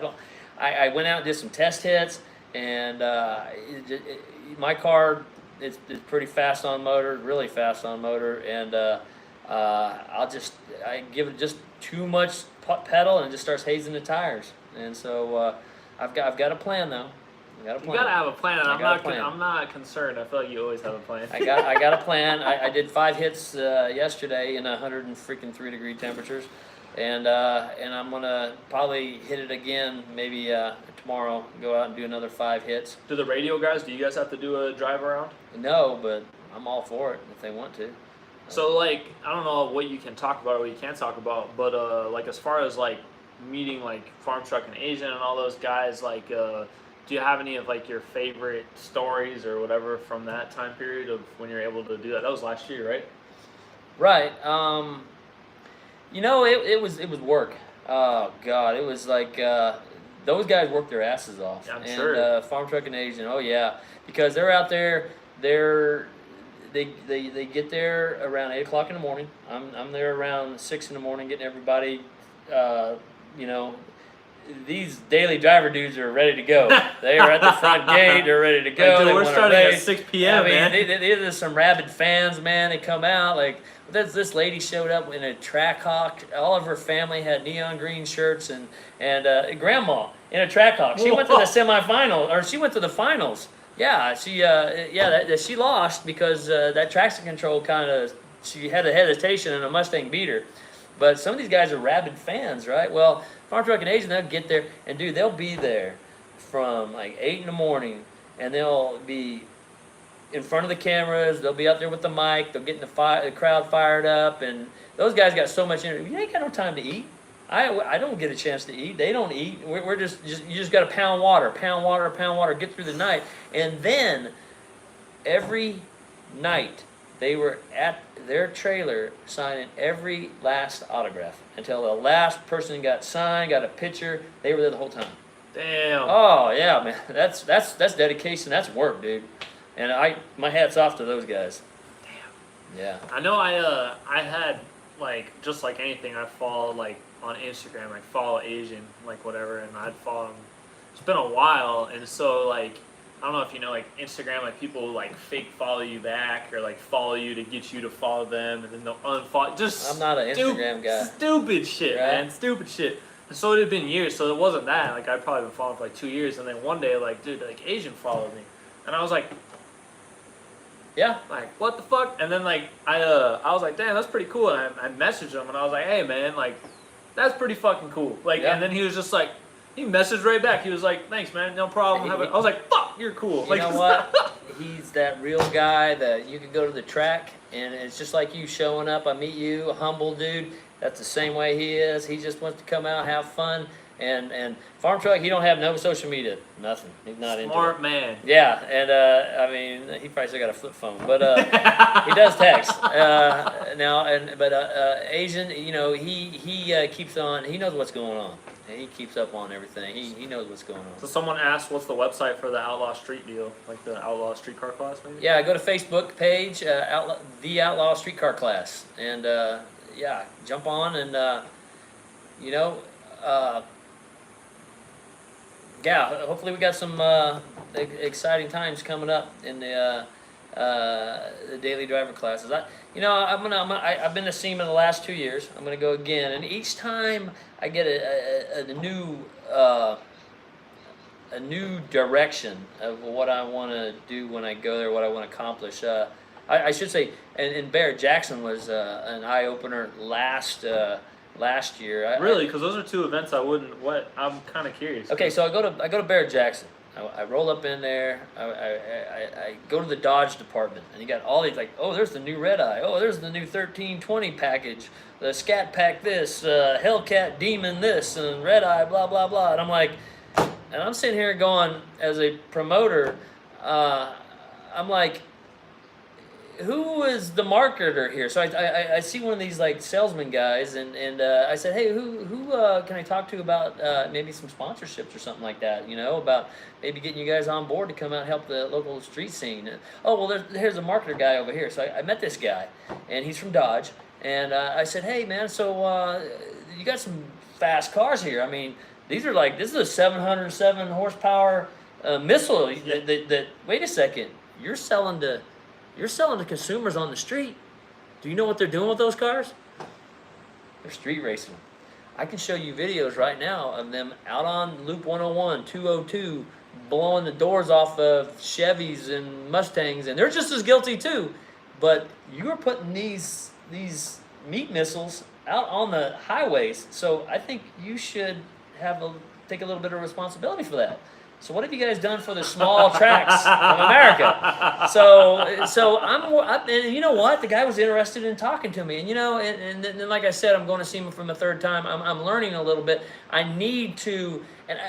I went out and did some test hits, and my car it's pretty fast on motor, really fast on motor, and I give it just too much pedal and it just starts hazing the tires. And so I've got a plan though. You gotta have a plan, and I'm not concerned. I feel like you always have a plan. I got a plan. I did 5 hits yesterday in 103-degree temperatures, and I'm gonna probably hit it again maybe tomorrow. Go out and do another 5 hits. Do the radio guys? Do you guys have to do a drive around? No, but I'm all for it if they want to. So like I don't know what you can talk about or what you can't talk about, but like as far as like meeting like Farm Truck and Asian and all those guys, like. Do you have any of like your favorite stories or whatever from that time period of when you're able to do that? That was last year, right? Right. You know, it was work. Oh God, it was like those guys worked their asses off. Yeah, I'm and, sure. Farm Truck and Asian. Oh yeah, because they're out there. They get there around 8 o'clock in the morning. I'm there around 6 in the morning, getting everybody. You know. These daily driver dudes are ready to go. They are at the front gate. They're ready to go. Dude, we're starting at 6 p.m. I mean, man. there's some rabid fans, man. They come out like this lady showed up in a track hawk. All of her family had neon green shirts, and grandma in a track hawk. She went to the semifinal, or she went to the finals. Yeah, she lost because that traction control she had a hesitation and a Mustang beat her. But some of these guys are rabid fans, right? Well, Farm Truck and Asian, they'll get there, and dude, they'll be there from like 8 in the morning, and they'll be in front of the cameras. They'll be out there with the mic. They'll get the crowd fired up, and those guys got so much energy. You ain't got no time to eat. I don't get a chance to eat. They don't eat. We're just you just got to pound water, get through the night, and then every night they were at their trailer signing every last autograph until the last person got signed, got a picture. They were there the whole time. Damn. Oh yeah, man. That's dedication. That's work, dude. And my hat's off to those guys. Damn. Yeah. I know. I had like just like anything. I follow like on Instagram. I follow Asian like whatever, and I'd follow them. It's been a while, and so like. I don't know if you know, like Instagram, like people like fake follow you back or like follow you to get you to follow them, and then they'll unfollow. Just I'm not an Instagram guy. Stupid shit, right? Man. Stupid shit. And so it had been years, so it wasn't that. Like I'd probably been following for like 2 years, and then one day, like dude, like Asian followed me, and I was like, yeah, like what the fuck? And then like I was like, damn, that's pretty cool. And I messaged him, and I was like, hey man, like that's pretty fucking cool. Like, and then he was just like. He messaged right back. He was like, thanks, man. No problem. I was like, fuck, you're cool. You know what? He's that real guy that you can go to the track, and it's just like you showing up. I meet you, a humble dude. That's the same way he is. He just wants to come out, have fun. And Farm Truck, he don't have no social media. Nothing. He's not into it. Smart man. Yeah, and I mean, he probably still got a flip phone, but he does text now. Asian, you know, he keeps on. He knows what's going on. And he keeps up on everything. He knows what's going on. So someone asked, what's the website for the Outlaw Street deal? Like the Outlaw Streetcar Class, maybe? Yeah, go to Facebook page, the Outlaw Streetcar Class, and yeah, jump on and you know, yeah, hopefully we got some exciting times coming up in the daily driver classes. I've been to SEMA the last 2 years. I'm gonna go again, and each time I get a new direction of what I want to do when I go there, what I want to accomplish. I should say, and Barrett Jackson was an eye opener last year. Really? Because those are two events I wouldn't. What? I'm kind of curious. Okay, so I go to Barrett Jackson. I roll up in there. I go to the Dodge department, and you got all these like, oh, there's the new Red Eye. Oh, there's the new 1320 package. The Scat Pack this, Hellcat Demon this, and Red Eye blah blah blah. And I'm like, and I'm sitting here going as a promoter, I'm like, who is the marketer here? So I see one of these like salesman guys, and I said, hey, who can I talk to about maybe some sponsorships or something like that? You know, about maybe getting you guys on board to come out and help the local street scene. And, oh well, here's a marketer guy over here. So I met this guy, and he's from Dodge, and I said, hey man, so you got some fast cars here. I mean, this is a 707 horsepower missile. That wait a second, you're selling to consumers on the street. Do you know what they're doing with those cars? They're street racing them. I can show you videos right now of them out on Loop 101, 202, blowing the doors off of Chevys and Mustangs, and they're just as guilty too. But you are putting these meat missiles out on the highways, so I think you should take a little bit of responsibility for that. So what have you guys done for the small tracks of America? So and you know what? The guy was interested in talking to me, and and then like I said, I'm going to see him for the third time. I'm learning a little bit. I need to, and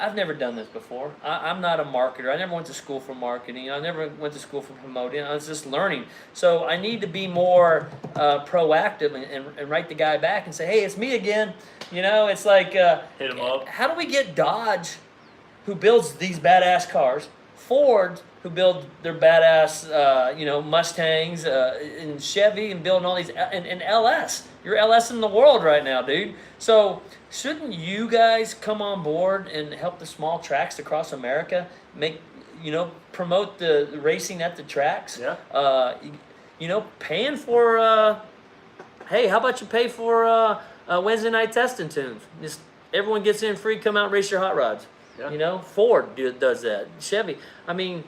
I've never done this before. I'm not a marketer. I never went to school for marketing. I never went to school for promoting. I was just learning. So I need to be more proactive and write the guy back and say, hey, it's me again. It's like hit him up. How do we get Dodge, who builds these badass cars, Ford, who build their badass, Mustangs, and Chevy, and building all these, and LS. You're LS in the world right now, dude. So shouldn't you guys come on board and help the small tracks across America promote the racing at the tracks? Yeah. Paying for, hey, how about you pay for Wednesday night testing tunes? Just everyone gets in free, come out and race your hot rods. Yeah. Ford does that. Chevy. I mean,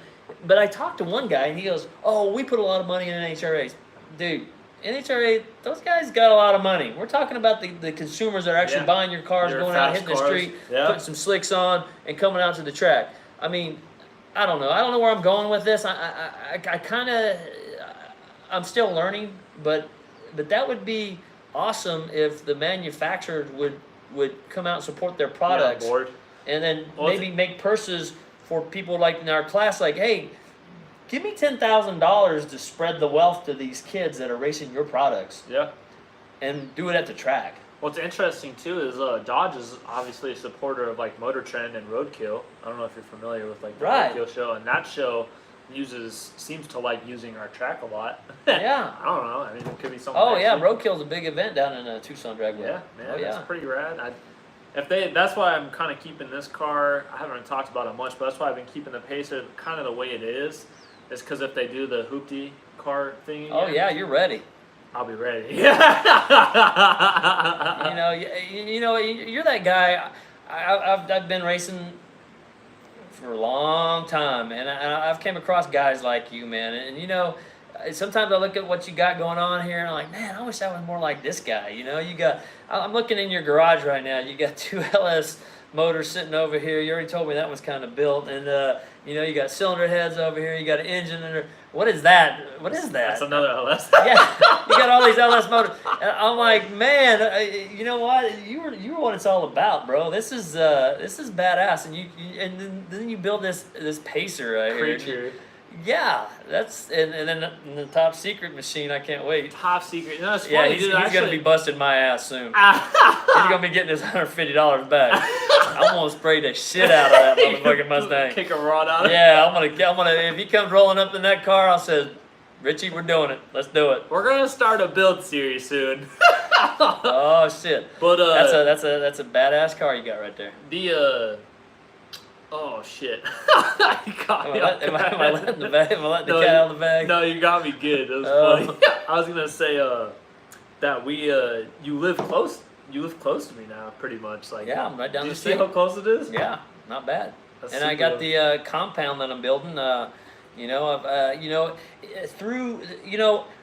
but I talked to one guy and he goes, oh, we put a lot of money in NHRAs. Dude, NHRA, those guys got a lot of money. We're talking about the consumers that are actually buying your cars, going out, hitting the street, putting some slicks on, and coming out to the track. I mean, I don't know. I don't know where I'm going with this. I kind of, I'm still learning, but that would be awesome if the manufacturers would come out and support their products. Yeah, on board. And then maybe make purses for people like in our class, like, hey, give me $10,000 to spread the wealth to these kids that are racing your products. Yeah. And do it at the track. What's interesting too is Dodge is obviously a supporter of like Motor Trend and Roadkill. I don't know if you're familiar with like the Roadkill show, and that show seems to like using our track a lot. Yeah. I don't know. I mean, it could be something. Oh yeah, Roadkill's a big event down in Tucson Dragway. Yeah, man, that's pretty rad. That's why I'm kind of keeping this car. I haven't talked about it much, but that's why I've been keeping the Pacer kind of the way it is because if they do the hoopty car thing again, oh yeah, you're ready. I'll be ready. You're that guy. I've been racing for a long time, and I've came across guys like you, man. And sometimes I look at what you got going on here, and I'm like, man, I wish I was more like this guy. I'm looking in your garage right now. You got 2 LS motors sitting over here. You already told me that one's kind of built, and you got cylinder heads over here. You got an engine under. What is that? What is that? That's another LS. Yeah, you got all these LS motors. And I'm like, man, you know what? You were what it's all about, bro. This is badass, and then you build this Pacer right Creature. here. Yeah, and then the top secret machine. I can't wait. Top secret. No, it's Yeah, funny, he's dude, gonna be busting my ass soon. He's gonna be getting his $150 back. I'm gonna spray the shit out of that motherfucking Mustang. Kick a rod out of it. Yeah, I'm gonna. If he comes rolling up in that car, I'll say, Richie, we're doing it. Let's do it. We're gonna start a build series soon. Oh shit! But that's a badass car you got right there. Oh shit! You got me off Am I guard. letting the bag? Am I letting No, the cat out of the bag? No, you got me good. That was Oh. funny. I was gonna say that you live close. You live close to me now, pretty much. Like, Yeah, I'm right down do you the see street. how close it is? Yeah, not bad. That's And I super- got the compound that I'm building. Through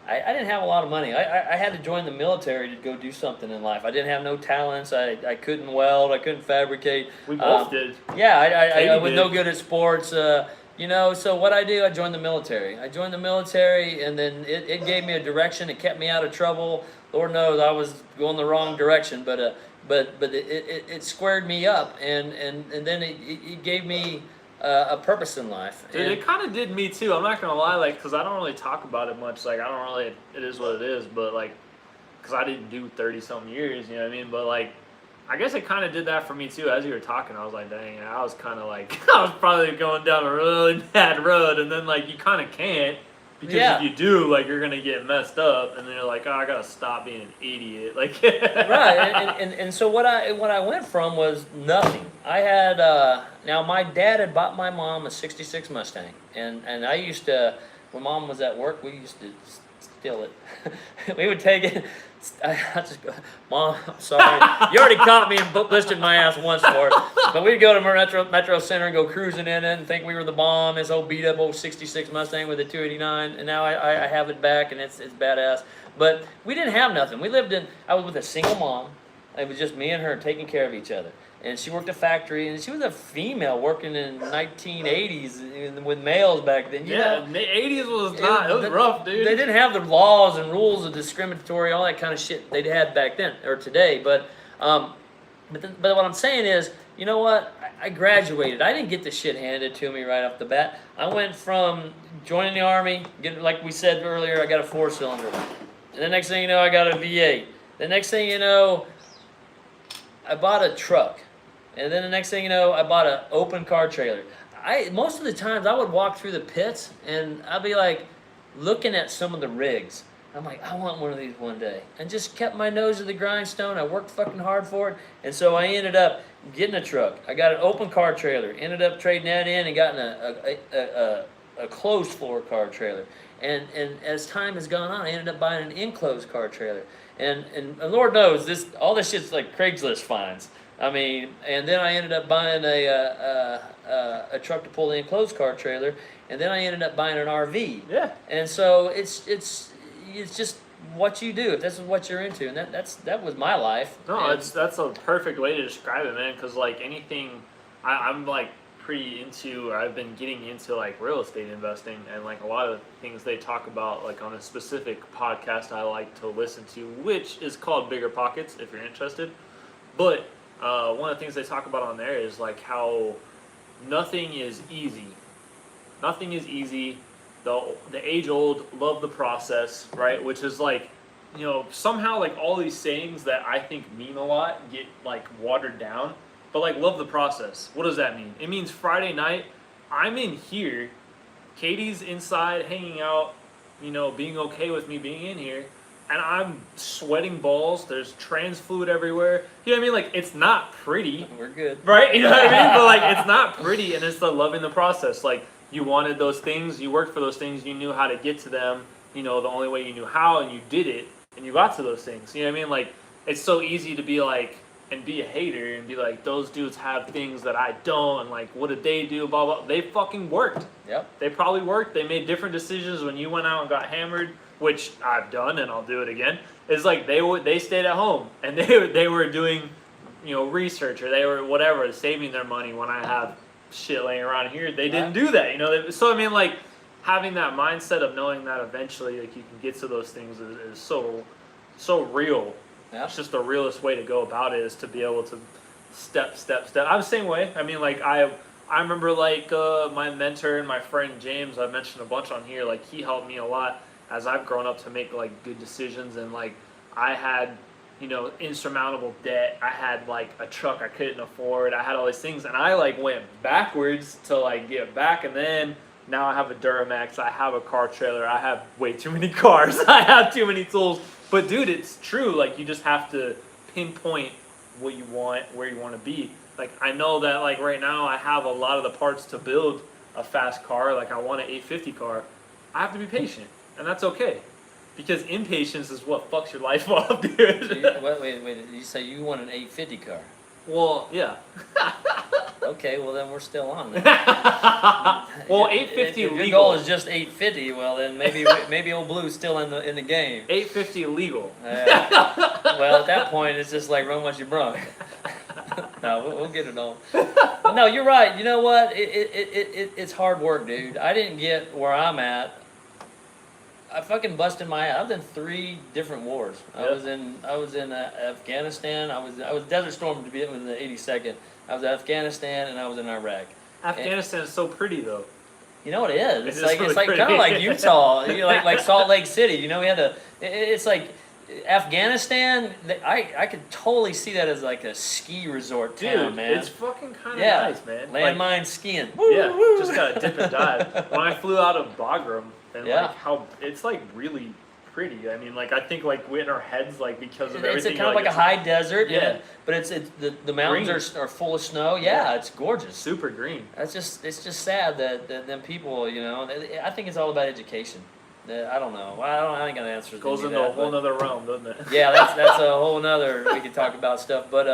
I didn't have a lot of money. I had to join the military to go do something in life. I didn't have no talents. I couldn't weld. I couldn't fabricate. We both did. Yeah, I Katie was did. no good at sports. So what I do, I joined the military. And then it gave me a direction. It kept me out of trouble. Lord knows I was going the wrong direction, but it squared me up, and then it gave me a purpose in life. Dude, And- it kind of did me too. I'm not gonna lie, like, cause I don't really talk about it much. Like, I don't really. It is what it is. But like, cause I didn't do 30-something years. You know what I mean? But like, I guess it kind of did that for me too. As you were talking, I was like, dang, I was kind of like, I was probably going down a really bad road, and then like you kind of can't. Because Yeah. if you do, like, you're gonna get messed up, and then you're like, oh, I gotta stop being an idiot. Like, Right, and so what I went from was nothing. I had now my dad had bought my mom a '66 Mustang, and I used to, when mom was at work, we used to steal it. We would take it. I just go, Mom, I'm sorry. You already caught me and blistered my ass once for it. But we'd go to Metro Center and go cruising in it and think we were the bomb. This old beat up old '66 Mustang with a 289, and now I have it back and it's badass. But we didn't have nothing. I was with a single mom. It was just me and her taking care of each other. And she worked a factory, and she was a female working in 1980s with males back then. You know? the 80s was not. It was rough, dude. They didn't have the laws and rules of discriminatory, all that kind of shit they had back then or today. But what I'm saying is, you know what? I graduated. I didn't get the shit handed to me right off the bat. I went from joining the Army, like we said earlier, I got a 4-cylinder. And the next thing you know, I got a V8. The next thing you know, I bought a truck. And then the next thing you know, I bought an open car trailer. Most of the times I would walk through the pits and I'd be like looking at some of the rigs. I'm like, I want one of these one day. And just kept my nose to the grindstone. I worked fucking hard for it. And so I ended up getting a truck. I got an open car trailer. Ended up trading that in and gotten a closed floor car trailer. And as time has gone on, I ended up buying an enclosed car trailer. And Lord knows, all this shit's like Craigslist finds. I mean, and then I ended up buying a truck to pull the enclosed car trailer, and then I ended up buying an RV. Yeah. And so it's just what you do if this is what you're into, and that was my life. No, And- that's a perfect way to describe it, man. Because like anything, I'm like pretty into, or I've been getting into like real estate investing, and like a lot of things they talk about like on a specific podcast I like to listen to, which is called Bigger Pockets, if you're interested. But one of the things they talk about on there is like how nothing is easy. Nothing is easy. The age old love the process, right? Which is like, you know, somehow like all these sayings that I think mean a lot get like watered down. But like love the process. What does that mean? It means Friday night, I'm in here, Katie's inside hanging out, you know, being okay with me being in here, and I'm sweating balls. There's trans fluid everywhere. You know what I mean? Like, it's not pretty. We're good. Right? You know what I mean? But like, it's not pretty, and it's the loving the process. Like, you wanted those things, you worked for those things, you knew how to get to them, you know, the only way you knew how, and you did it, and you got to those things. You know what I mean? Like, it's so easy to be like, and be a hater, and be like, those dudes have things that I don't, and like, what did they do, blah, blah. They fucking worked. Yep. They probably worked. They made different decisions when you went out and got hammered, which I've done, and I'll do it again. It's like they stayed at home, and they were doing, you know, research, or they were whatever, saving their money when I have shit laying around here. They didn't do that, you know. So I mean, like, having that mindset of knowing that eventually, like, you can get to those things is so real. Yeah. It's just the realest way to go about it is to be able to step. I'm the same way. I mean, like, I remember, like, my mentor and my friend James, I've mentioned a bunch on here, like, he helped me a lot as I've grown up to make, like, good decisions. And, like, I had, you know, insurmountable debt. I had, like, a truck I couldn't afford. I had all these things, and I, like, went backwards to, like, get back. And then now I have a Duramax. I have a car trailer. I have way too many cars. I have too many tools. But dude, it's true. Like, you just have to pinpoint what you want, where you want to be. Like I know that like right now I have a lot of the parts to build a fast car. Like I want an 850 car. I have to be patient, and that's okay, because impatience is what fucks your life up, dude. Wait. You say you want an 850 car? Well, yeah. Okay, well then we're still on there. Well, 850 if your legal. goal is just 850, well then maybe old Blue's still in the game. 850 legal. Well, at that point it's just like run what you brung. No, we'll get it on. But no, you're right. You know what? It's hard work, dude. I didn't get where I'm at. I fucking busted my ass. I've done 3 different wars. Yep. I was in Afghanistan. I was Desert Storm to be in the 82nd. I was in Afghanistan and I was in Iraq. Afghanistan is so pretty though. You know what it is? It's It's really like pretty. kind of like Utah, like Salt Lake City. You know, we had it's like Afghanistan. I could totally see that as like a ski resort town, Dude, man. it's fucking kind of Yeah, nice, man. landmine skiing. Yeah, just gotta dip and dive. When I flew out of Bagram, and Yeah. like how it's like really pretty. I mean, like I think like we're in our heads like because of It's everything. kind of like a it's high desert, Yeah. but it's the mountains are full of snow. Yeah, it's gorgeous. super green. It's just sad that them people, you know. I think it's all about education. I don't know. I ain't got the answers. Goes to into that, a whole but- nother realm, doesn't it? Yeah, that's a whole nother. We could talk about stuff, but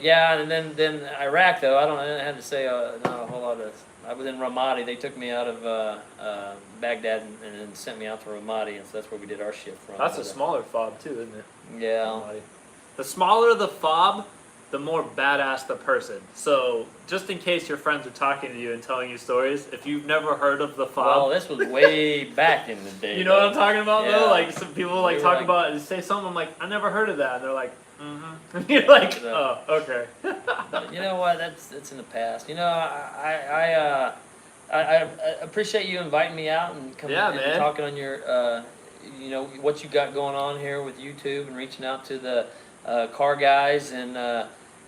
yeah, and then Iraq though. I didn't have to say not a whole lot of. I was in Ramadi. They took me out of Baghdad and then sent me out to Ramadi, and so that's where we did our shift from. That's a But, smaller fob too, isn't it? yeah. The smaller the fob, the more badass the person. So just in case your friends are talking to you and telling you stories, if you've never heard of the fob, Well, this was way back in the day. you know what I'm talking about Yeah. though? Like some people like We were talk like- about say something, I'm like, I never heard of that, and they're like, mm-hmm. You're like, Yeah. oh, okay. But you know what? That's in the past. You know, I appreciate you inviting me out and coming Yeah, and man. talking on your, you know, what you got going on here with YouTube and reaching out to the car guys. And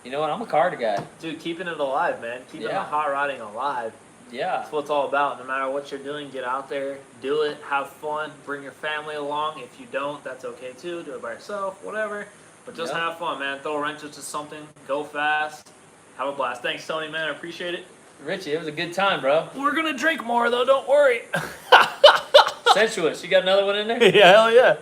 you know what? I'm a car guy. Dude, keeping it alive, man. Keeping Yeah. the hot rodding alive. Yeah. That's what it's all about. No matter what you're doing, get out there, do it, have fun, bring your family along. If you don't, that's okay too. Do it by yourself, whatever. But just Yeah. have fun, man. Throw wrenches to something. Go fast. Have a blast. Thanks, Tony, man. I appreciate it. Richie, it was a good time, bro. We're going to drink more, though. Don't worry. Sensuous. You got another one in there? Yeah, hell yeah.